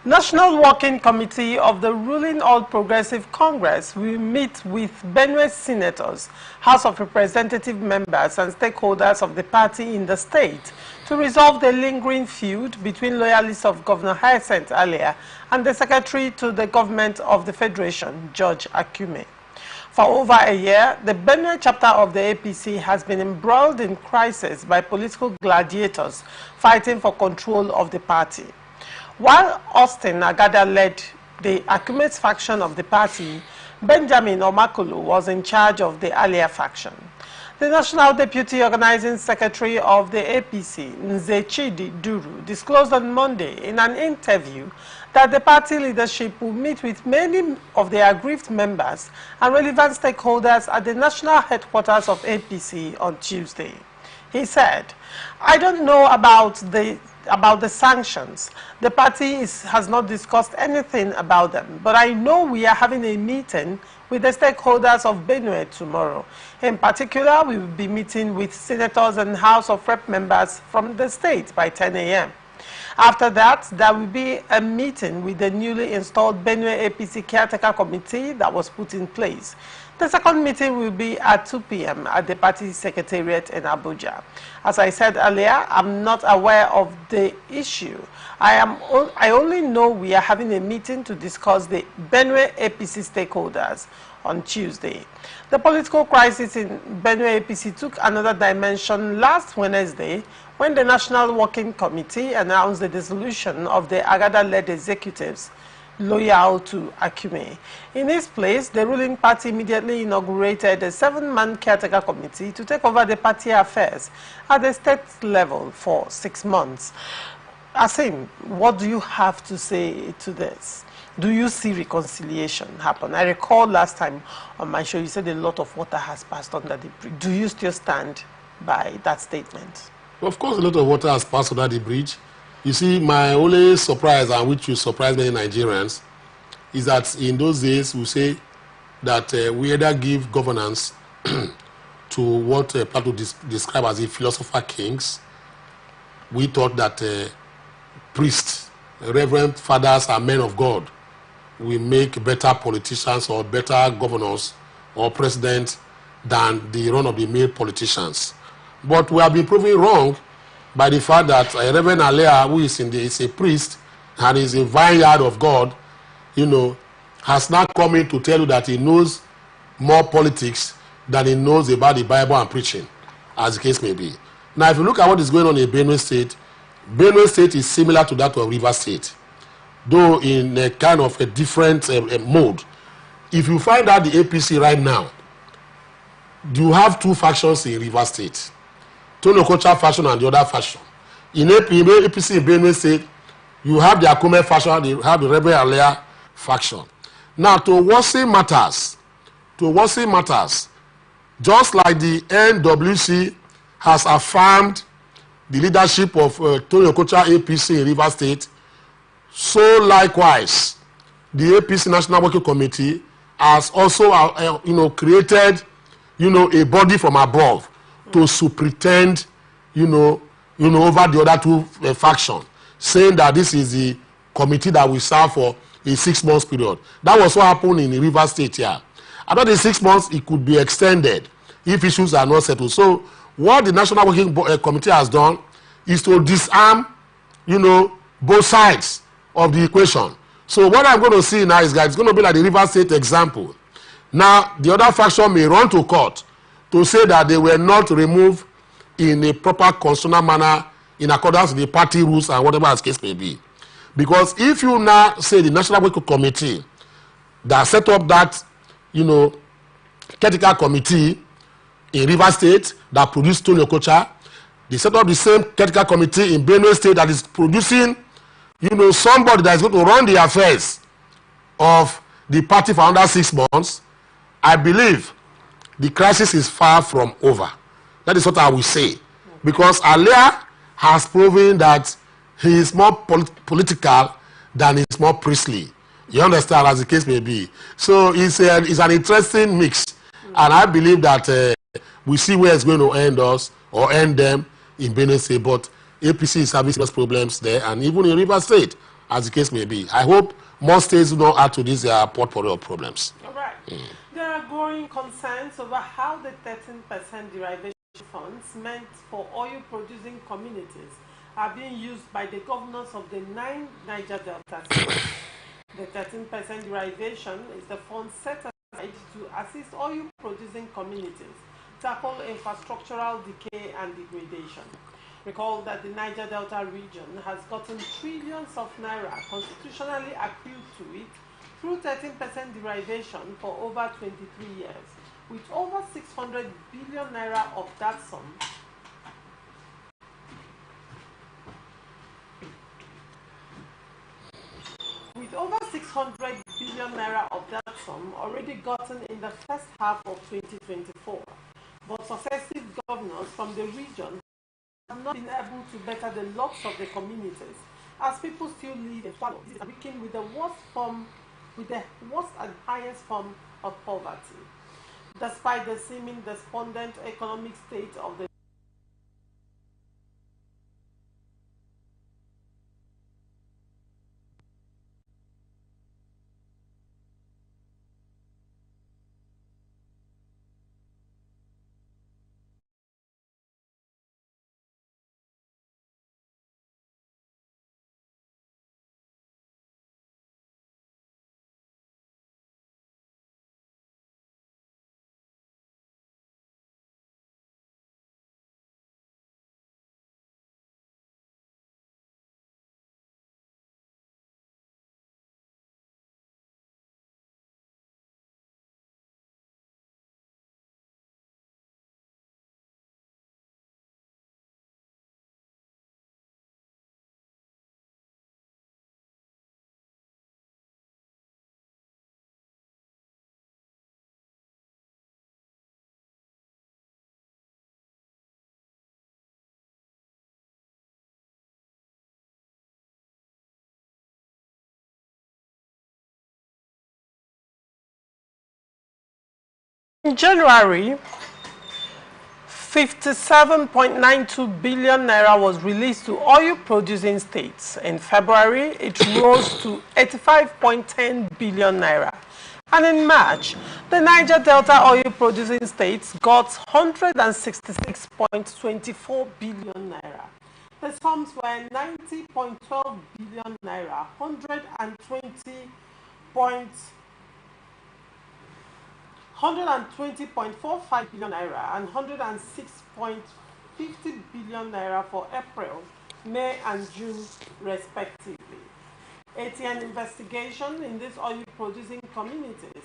National Working Committee of the ruling All Progressive Congress will meet with Benue senators, House of Representative members and stakeholders of the party in the state to resolve the lingering feud between loyalists of Governor Hyacinth Alia and the Secretary to the Government of the Federation, George Akume. For over a year, the Benue chapter of the APC has been embroiled in crisis by political gladiators fighting for control of the party. While Austin Agada led the Akume's faction of the party, Benjamin Omakulu was in charge of the Alia faction. The National Deputy Organizing Secretary of the APC, Nzechidi Duru, disclosed on Monday in an interview that the party leadership will meet with many of the aggrieved members and relevant stakeholders at the national headquarters of APC on Tuesday. He said, "I don't know about the sanctions. The party has not discussed anything about them, but I know we are having a meeting with the stakeholders of Benue tomorrow. In particular, we will be meeting with senators and House of Rep members from the state by 10 a.m. After that, there will be a meeting with the newly installed Benue APC Caretaker Committee that was put in place. The second meeting will be at 2 p.m. at the party secretariat in Abuja. As I said earlier, I'm not aware of the issue. I only know we are having a meeting to discuss the Benue APC stakeholders on Tuesday." The political crisis in Benue APC took another dimension last Wednesday when the National Working Committee announced the dissolution of the Agada-led executives loyal to Akume. In its place, the ruling party immediately inaugurated a 7-man caretaker committee to take over the party affairs at the state level for 6 months. Asim, what do you have to say to this? Do you see reconciliation happen? I recall last time on my show you said a lot of water has passed under the bridge. Do you still stand by that statement? Of course, a lot of water has passed under the bridge. You see, my only surprise, and which will surprise many Nigerians, is that in those days we say that we either give governance to what Plato described as the philosopher kings. We thought that priests, reverend fathers and men of God will make better politicians or better governors or presidents than the run-of-the-mill politicians. But we have been proven wrong by the fact that Reverend Alea, who is a priest and is a vineyard of God, has now come in to tell you that he knows more politics than he knows about the Bible and preaching, as the case may be. Now, if you look at what is going on in Benue State is similar to that of River State, though in a kind of a different mode. If you find out the APC right now, you have 2 factions in River State. Tony Okocha faction and the other faction. In APC in Benue State, you have the Akume faction, you have the Rebel Alea faction. Now, to worsen matters, just like the NWC has affirmed the leadership of Tony Okocha APC in River State, so likewise, the APC National Working Committee has also, created, a body from above to superintend, over the other 2 factions, saying that this is the committee that will serve for a 6 months period. That was what happened in the River State here. After the 6 months, it could be extended if issues are not settled. So what the National Working Committee has done is to disarm, both sides of the equation. So what I'm going to see now is that it's going to be like the River State example. Now, the other faction may run to court to say that they were not removed in a proper constitutional manner in accordance with the party rules and whatever the case may be. Because if you now say the National Working Committee that set up that, caretaker committee in River State that produced Tony Okocha, they set up the same caretaker committee in Benue State that is producing, somebody that is going to run the affairs of the party for under 6 months. I believe the crisis is far from over. That is what I will say. Because Alea has proven that he is more political than he is more priestly. You understand, as the case may be. So it's an interesting mix. And I believe that we see where it's going to end us or end them in Benue State. But APC is having serious problems there and even in River State, as the case may be. I hope more states do not add to this portfolio of problems. All right. There are growing concerns over how the 13% derivation funds meant for oil-producing communities are being used by the governors of the 9 Niger Delta states. The 13% derivation is the fund set to assist oil-producing communities tackle infrastructural decay and degradation. Recall that the Niger Delta region has gotten trillions of naira constitutionally accrued to it through 13% derivation for over 23 years, with over 600 billion naira of that sum already gotten in the first half of 2024. But successive governors from the region have not been able to better the lots of the communities, as people still live in swallow. This is weakened with the worst and highest form of poverty. Despite the seeming despondent economic state of the In January, 57.92 billion naira was released to oil-producing states. In February, it rose to 85.10 billion naira. And in March, the Niger Delta oil-producing states got 166.24 billion naira. The sums were 90.12 billion naira, 120.45 billion naira and 106.50 billion naira for April, May and June respectively. ATN investigation in these oil-producing communities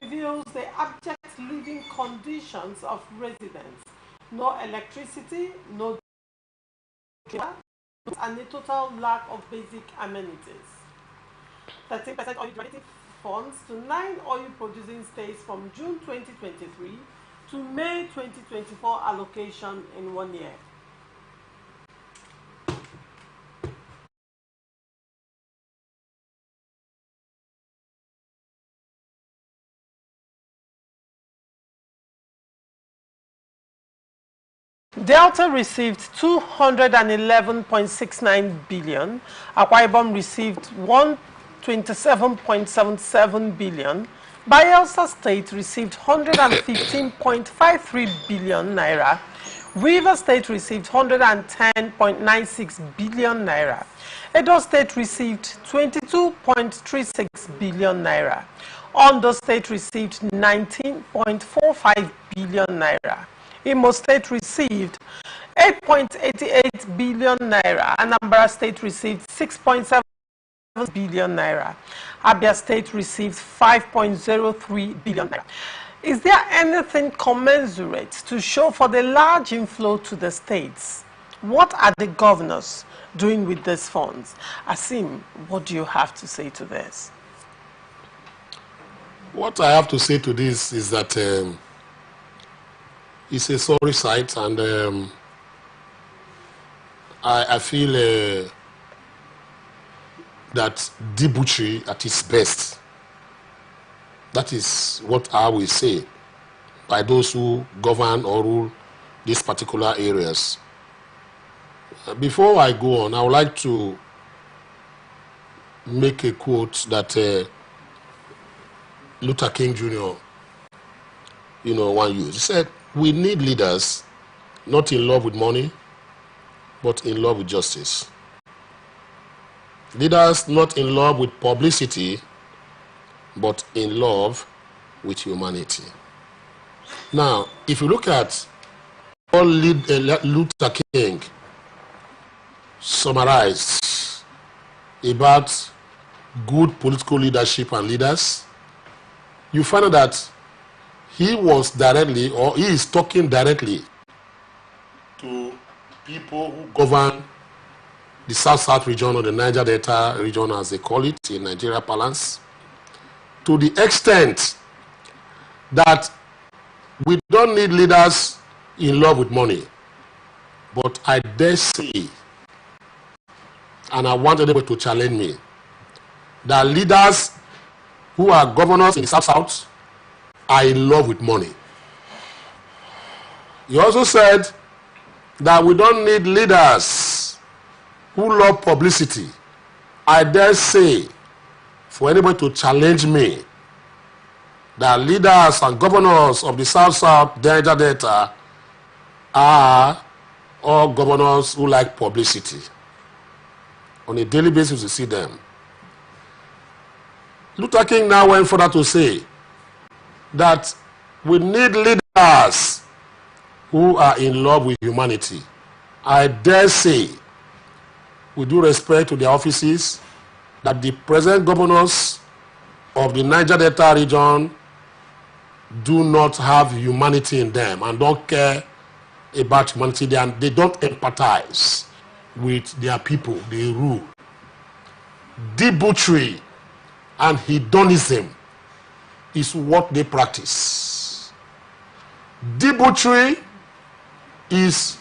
reveals the abject living conditions of residents. No electricity, no water, and a total lack of basic amenities. 13% oil-generating funds to 9 oil-producing states from June 2023 to May 2024 allocation in 1 year. Delta received 211.69 billion, Akwa Ibom received 127.77 billion, Bayelsa State received 115.53 billion naira, River State received 110.96 billion naira, Edo State received 22.36 billion naira, Ondo State received 19.45 billion naira. Imo State received 8.88 billion naira. Anambra State received 6.7 billion naira. Abia State received 5.03 billion naira. Is there anything commensurate to show for the large inflow to the states? What are the governors doing with these funds? Asim, what do you have to say to this? What I have to say to this is that it's a sorry sight, and I feel that debauchery at its best. That is what I will say by those who govern or rule these particular areas. Before I go on, I would like to make a quote that Luther King Jr. One used. He said, "We need leaders not in love with money, but in love with justice. Leaders not in love with publicity, but in love with humanity. Now, if you look at what Luther King summarized about good political leadership and leaders, you find out that he was directly, or he is talking directly to people who govern the South-South region, or the Niger Delta region as they call it in Nigeria parlance, to the extent that we don't need leaders in love with money. But I dare say, and I want anybody to challenge me, that leaders who are governors in the South-South are in love with money. He also said that we don't need leaders who love publicity. I dare say, for anybody to challenge me, that leaders and governors of the South-South Niger Delta are all governors who like publicity. On a daily basis, you see them. Luther King now went further to say that we need leaders who are in love with humanity. I dare say, with due respect to their offices, that the present governors of the Niger Delta region do not have humanity in them and don't care about humanity. They don't empathize with their people they rule. Debauchery and hedonism is what they practice. Debauchery is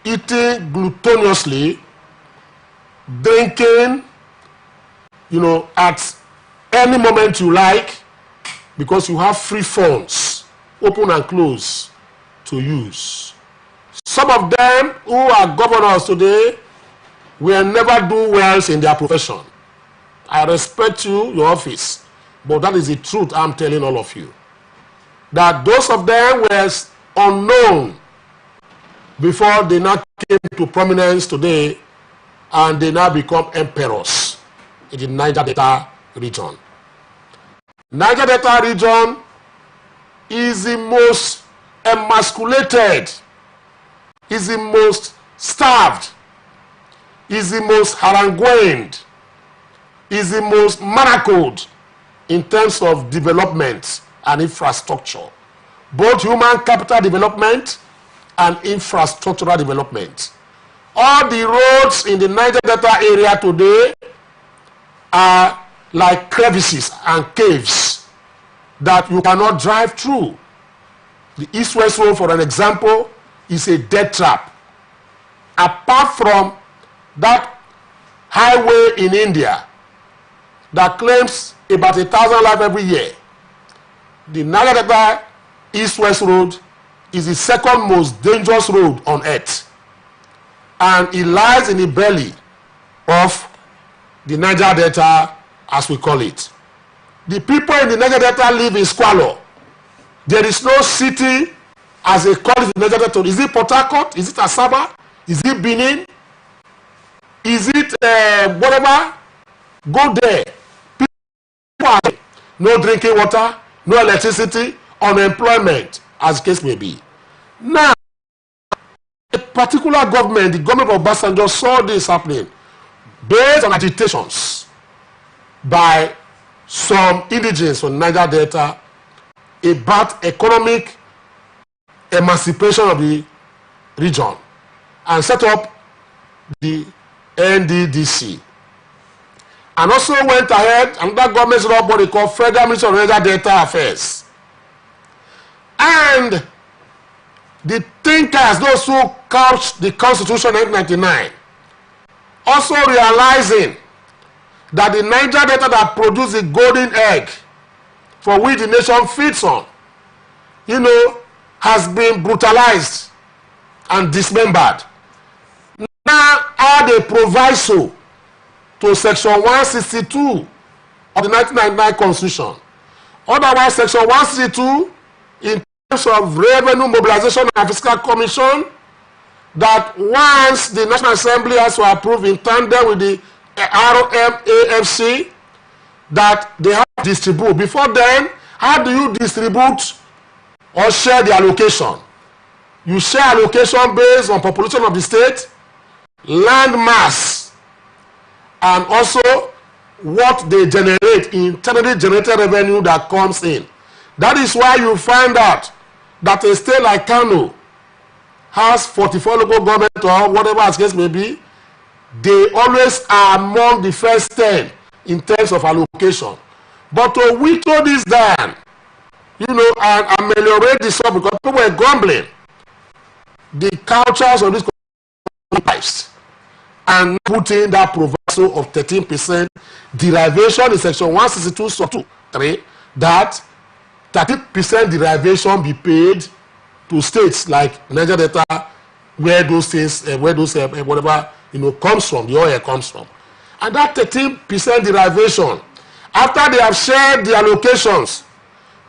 eating glutonously, drinking, at any moment you like, because you have free phones, open and close, to use. Some of them who are governors today will never do well in their profession. I respect you, your office, but that is the truth I'm telling all of you. That those of them were unknown before they now came to prominence today, and they now become emperors in the Niger Delta region. Niger Delta region is the most emasculated, is the most starved, is the most harangued, is the most manacled in terms of development and infrastructure, both human capital development and infrastructural development. All the roads in the Niger Delta area today are like crevices and caves that you cannot drive through. The East-West Road, for an example, is a death trap. Apart from that highway in India that claims about 1,000 lives every year, the Niger Delta East-West Road is the second most dangerous road on earth, and it lies in the belly of the Niger Delta, as we call it. The people in the Niger Delta live in squalor. There is no city, as they call it in the Niger Delta. Is it Port Harcourt? Is it Asaba? Is it Benin? Is it whatever? Go there. People are there. No drinking water, no electricity, unemployment, as the case may be. Now, a particular government, the government of Obasanjo, saw this happening based on agitations by some indigenes from Niger Delta about economic emancipation of the region, and set up the NDDC. And also went ahead, another government set up what they call Federal Ministry of Niger Delta Affairs. And the thinkers, those who couched the Constitution in 1999, also realizing that the Niger Delta that produced the golden egg for which the nation feeds on, has been brutalized and dismembered. Now add a proviso to Section 162 of the 1999 Constitution. Otherwise, Section 162, in terms of Revenue Mobilization and Fiscal Commission, that once the National Assembly has to approve in tandem with the RMAFC, that they have to distribute. Before then, How do you distribute or share the allocation? You share allocation based on population of the state, land mass, and also what they generate, internally generated revenue that comes in. That is why you find out that a state like Kano has 44 local government or whatever as case may be. They always are among the first 10 in terms of allocation. But to whittle this down, you know, and ameliorate this up, because people were grumbling, the cultures of this lives, and putting that proviso of 13% derivation in section 162 sub 3, that 30% derivation be paid to states like Niger Delta, where those things, whatever, you know, comes from, the oil comes from. And that 13% derivation, after they have shared the allocations,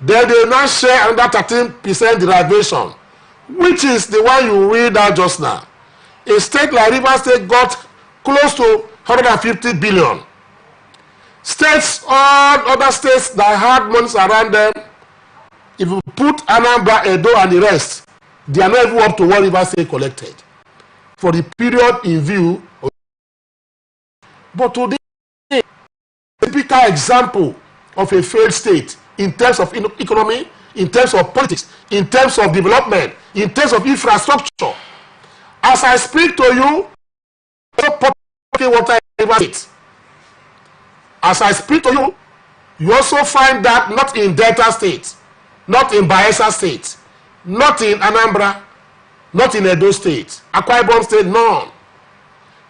then they now share another 13% derivation, which is the one you read out just now. A state like Rivers State got close to 150 billion. States, all other states that had monies around them, if you put Anambra, Edo, and the rest, they are not even up to what Rivers State collected for the period in view. But today, a typical example of a failed state in terms of economy, in terms of politics, in terms of development, in terms of infrastructure. As I speak to you, water in Rivers State. As I speak to you, you also find that not in Delta State, not in Bayelsa State, not in Anambra, not in Edo State, Akwa Ibom State, none.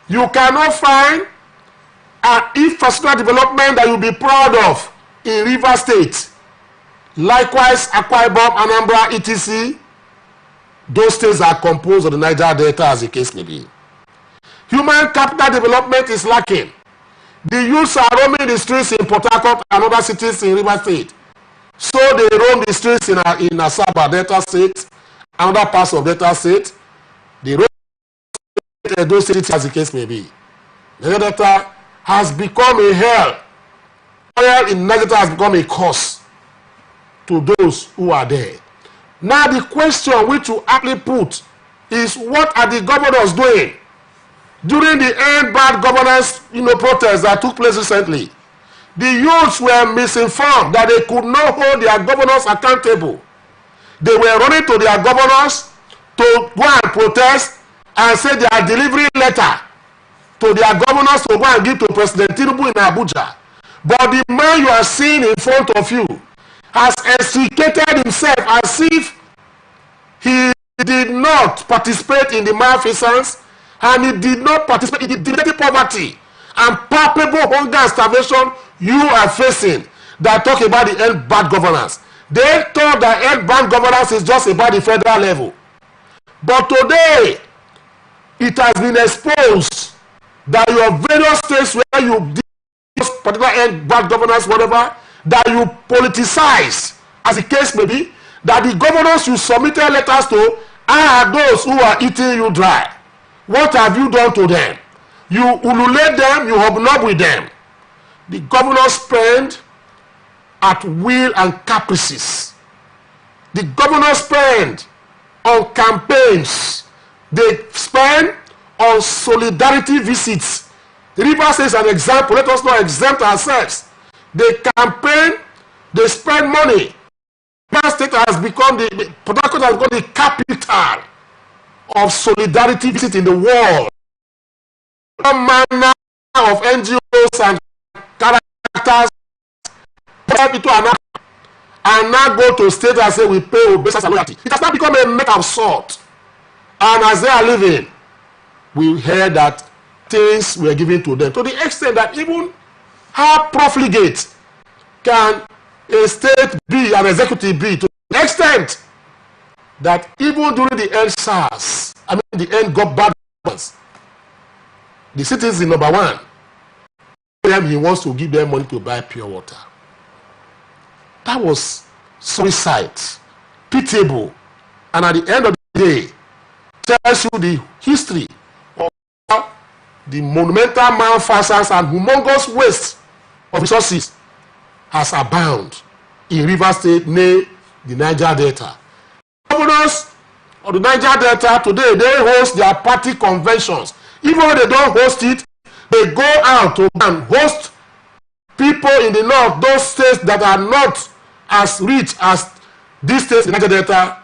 You cannot find an infrastructure development that you'll be proud of in Rivers State. Likewise, Akwa Ibom, Anambra, etc. Those states are composed of the Niger Delta, as the case may be. Human capital development is lacking. The youths are roaming the streets in Port Harcourt and other cities in Rivers State. So they roam the streets in Asaba, Delta State, and other parts of Delta State. They roam those cities, as the case may be. Niger Delta has become a hell. Oil in Niger Delta has become a curse to those who are there. Now the question which you aptly put is, what are the governors doing during the end bad governance, protests that took place recently? The youths were misinformed that they could not hold their governors accountable. They were running to their governors to go and protest and say they are delivering letter to their governors to go and give to President Tinubu in Abuja. But the man you are seeing in front of you has extricated himself as if he did not participate in the malfeasance, and he did not participate in the direct poverty and palpable hunger and starvation you are facing that talk about the end bad governance. They thought that end bad governance is just about the federal level. But today, it has been exposed that your various states where you did this particular end bad governance, whatever, that you politicize, as the case may be, that the governors you submitted letters to are those who are eating you dry. What have you done to them? You ululate them, you hobnob with them. The governors spend at will and caprices. The governors spend on campaigns. They spend on solidarity visits. Rivers is an example. Let us not exempt ourselves. They campaign, they spend money. Rivers State has become Port Harcourt has become the capital of solidarity visit in the world. All manner of NGOs and characters and now go to state and say we pay obeisance and loyalty. It has now become a matter of sort. And as they are living, we heard that things were given to them to the extent that even how profligate can a state be, an executive be, to the extent that even during the end SARS, the end got bad ones, the citizen number one, he wants to give them money to buy pure water. That was suicide, pitiable, and at the end of the day, tells you the history of the monumental malfeasance and humongous waste of resources has abound in Rivers State, near the Niger Delta. Governors of the Niger Delta today, they host their party conventions. Even when they don't host it, they go out to and host people in the north, those states that are not as rich as these states in Niger Delta.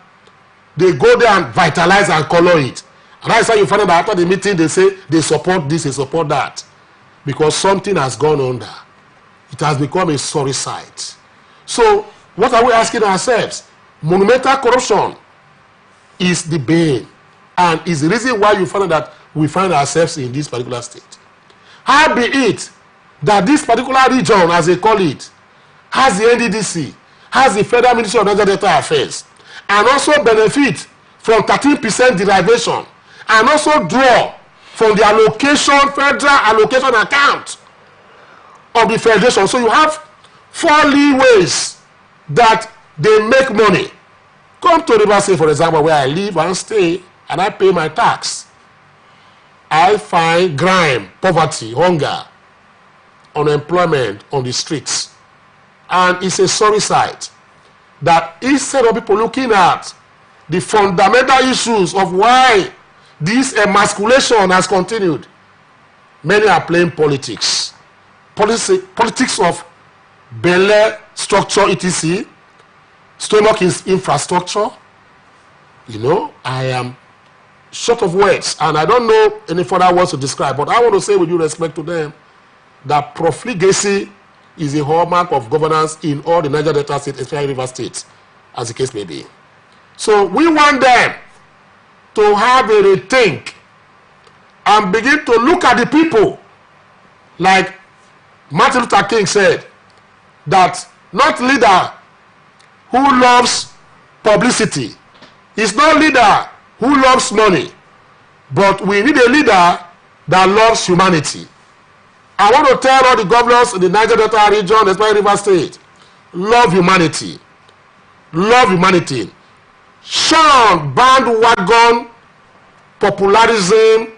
They go there and vitalize and color it. And that's why you find out that after the meeting, they say they support this, they support that. Because something has gone under. It has become a sorry sight. So, what are we asking ourselves? Monumental corruption is the bane and is the reason why you find out that we find ourselves in this particular state. How be it that this particular region, as they call it, has the NDDC, has the Federal Ministry of Niger Delta Affairs, and also benefit from 13% derivation, and also draw from the allocation, federal allocation account of the federation. So you have 4 leeways that they make money. Come to Rivers State, for example, where I live and stay, and I pay my tax. I find crime, poverty, hunger, unemployment on the streets. And it's a sorry sight that instead of people looking at the fundamental issues of why this emasculation has continued, many are playing politics. Politics of belly structure, etc., stomach is infrastructure. You know, I am short of words, and I don't know any further words to describe, but I want to say with due respect to them that profligacy is a hallmark of governance in all the Niger Delta states, especially River States, as the case may be. So we want them to have a rethink and begin to look at the people, like Martin Luther King said, that not leader who loves publicity is not leader who loves money, but we need a leader that loves humanity. I want to tell all the governors in the Niger Delta region, especially River State, love humanity. Love humanity. Shun bandwagon popularism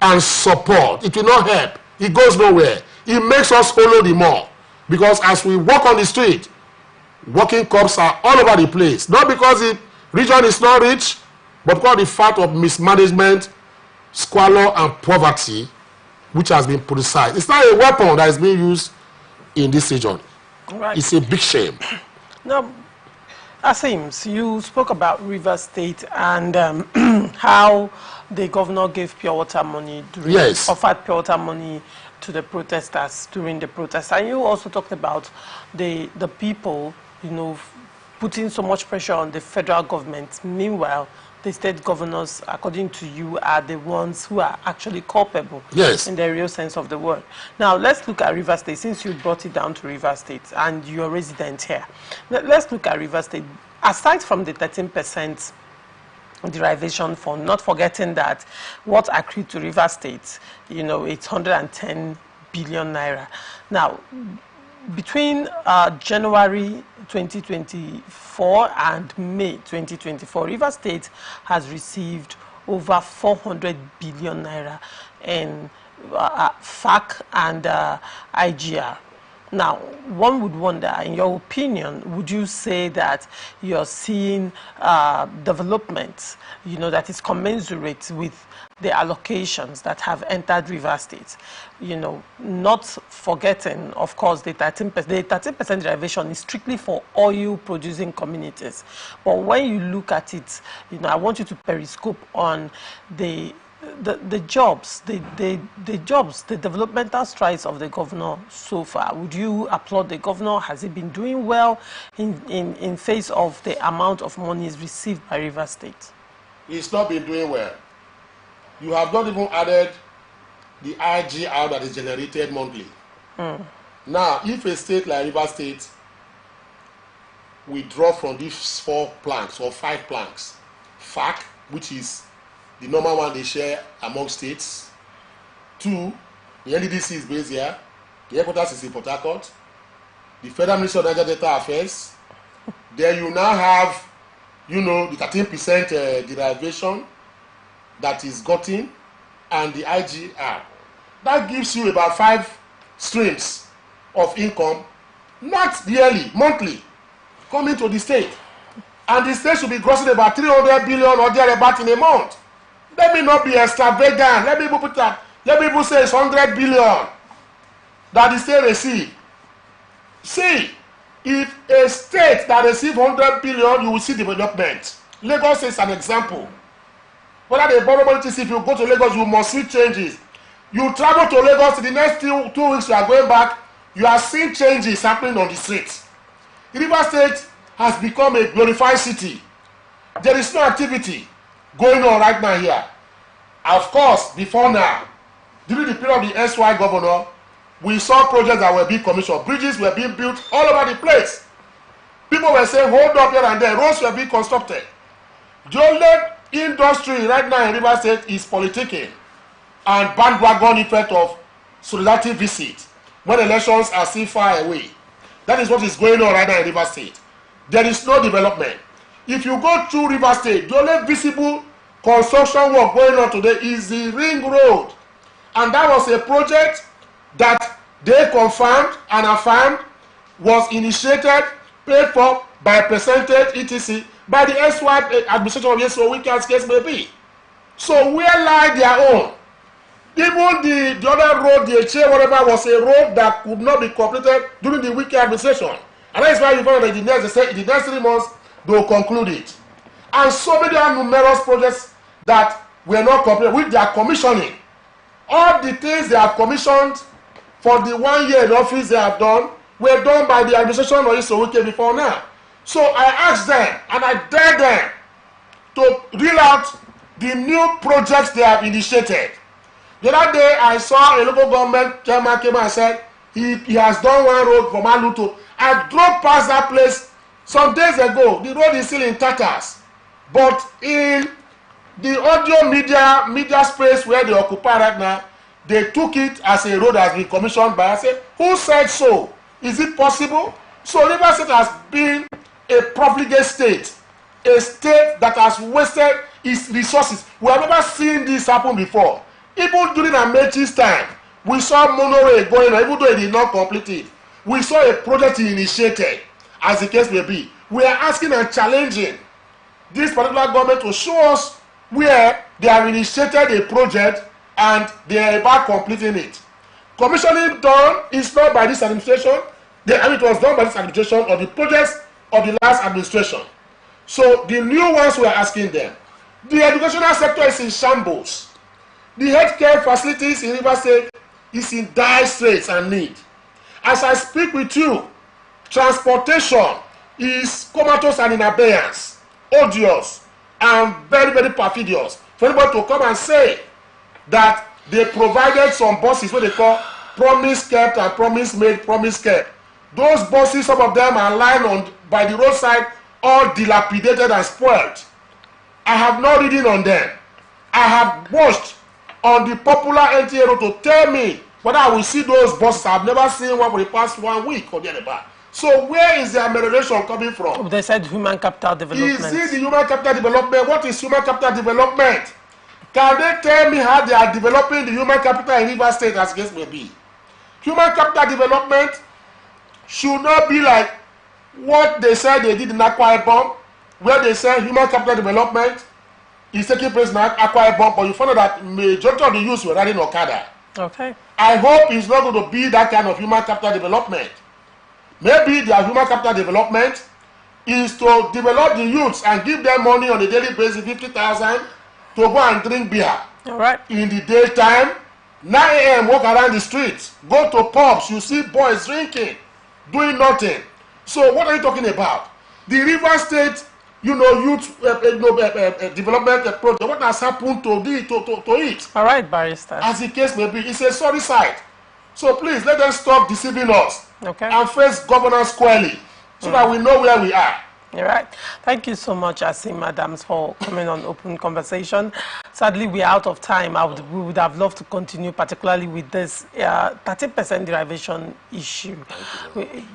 and support. It will not help. It goes nowhere. It makes us follow the more. Because as we walk on the street, working cops are all over the place. Not because the region is not rich, but because of the fact of mismanagement, squalor, and poverty, which has been politicized. It's not a weapon that is being used in this region. Right. It's a big shame. Now, Asims, you spoke about Rivers State and how the governor gave pure water money, offered pure water money to the protesters during the protest. And you also talked about the people, you know, putting so much pressure on the federal government. Meanwhile, the state governors, according to you, are the ones who are actually culpable in the real sense of the word. Now, let's look at Rivers State, since you brought it down to Rivers State and you're a resident here. Let's look at Rivers State. Aside from the 13% derivation fund, not forgetting that what accrued to Rivers State, you know, it's 110 billion naira. Now, between January 2024 and May 2024, Rivers State has received over 400 billion naira in FAC and IGR. Now, one would wonder, in your opinion, would you say that you're seeing development, you know, that is commensurate with the allocations that have entered Rivers State? You know, not forgetting, of course, the 13%. The 13% derivation is strictly for oil-producing communities. But when you look at it, you know, I want you to periscope on the jobs, the jobs, the developmental strides of the governor so far. Would you applaud the governor? Has he been doing well in face of the amount of monies received by Rivers State? He's not been doing well. You have not even added the IGR that is generated monthly. Now, if a state like Rivers State withdraw from these 4 planks or 5 planks, FAC, which is the normal one they share among states. 2, the NDDC is based here. The headquarters is in Port Harcourt. The Federal Ministry of Niger Delta Affairs. Then you now have, you know, the 13% derivation that is gotten, and the IGR. That gives you about 5 streams of income, not yearly, monthly. coming to the state. And the state should be grossing about 300 billion or thereabout in a month. Let me not be extravagant. Let me put that. Let people say it's 100 billion that the state receive. See, if a state that receives 100 billion, you will see development. Lagos is an example. Whether they borrow money, if you go to Lagos, you must see changes. You travel to Lagos, the next two weeks you are going back, you are seeing changes happening on the streets. River State has become a glorified city. There is no activity going on right now here. Of course, before now, during the period of the SY governor, we saw projects that were being commissioned. Bridges were being built all over the place. People were saying, hold up here and there. Roads were being constructed. The only industry right now in River State is politicking and bandwagon effect of solidarity visit when elections are still far away. That is what is going on right now in River State. There is no development. If you go through River State, the only visible construction work going on today is the ring road. And that was a project that they confirmed and affirmed was initiated, paid for by percentage, etc., by the SY administration of yeso week as case may be. So where lie their own? Even the other road, the HA, whatever, was a road that could not be completed during the weekend administration. And that's why you find that they say in the next 3 months they will conclude it. And so many are numerous projects that were not completed, which they are commissioning. All the things they have commissioned for the 1 year in office they have done were done by the administration of Isowoke before now. So I asked them and I dare them to reel out the new projects they have initiated. The other day I saw a local government chairman came and said he has done one road from Aluto. I drove past that place some days ago. The road is still in tatters. But in the audio media space where they occupy right now, they took it as a road that has been commissioned by. I said, who said so? Is it possible? So River State has been a profligate state, a state that has wasted its resources. We have never seen this happen before. Even during Amechi's time, we saw monorail going on, even though it did not complete it. We saw a project he initiated, as the case may be. We are asking and challenging this particular government to show us where they have initiated a project and they are about completing it. Commissioning done is not by this administration. It was done by this administration or the projects of the last administration. So the new ones we are asking them. The educational sector is in shambles. The healthcare facilities in River State is in dire straits and need. As I speak with you, transportation is comatose and in abeyance, odious, and very, very perfidious. For anybody to come and say that they provided some buses, what they call promise kept and promise made, promise kept. Those buses, some of them are lying on by the roadside, all dilapidated and spoiled. I have not ridden on them. I have watched on the popular NTA road to tell me whether I will see those buses. I have never seen one for the past 1 week or the other. So where is the amelioration coming from? They said human capital development. Is it the human capital development? What is human capital development? Can they tell me how they are developing the human capital in River State as case may be? Human capital development should not be like what they said they did in Akwa Ibom, where they said human capital development is taking place in Akwa Ibom, but you find out that majority of the youths were riding Okada. Okay. I hope it's not going to be that kind of human capital development. Maybe their human capital development is to develop the youths and give them money on a daily basis, 50,000, to go and drink beer. All right. In the daytime, 9 a.m. walk around the streets, go to pubs, you see boys drinking, doing nothing. So what are you talking about? The River State, youth development project, what has happened to it? All right, barrister. As the case may be, it's a sorry sight. So please, let them stop deceiving us. Okay. And face governance squarely so that we know where we are. All right. Thank you so much, Asim Adams, for coming on Open Conversation. Sadly, we are out of time. We would have loved to continue, particularly with this 30% derivation issue.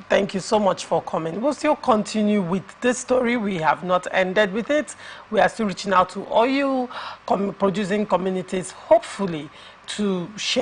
Thank you so much for coming. We'll still continue with this story. We have not ended with it. We are still reaching out to oil producing communities, hopefully, to share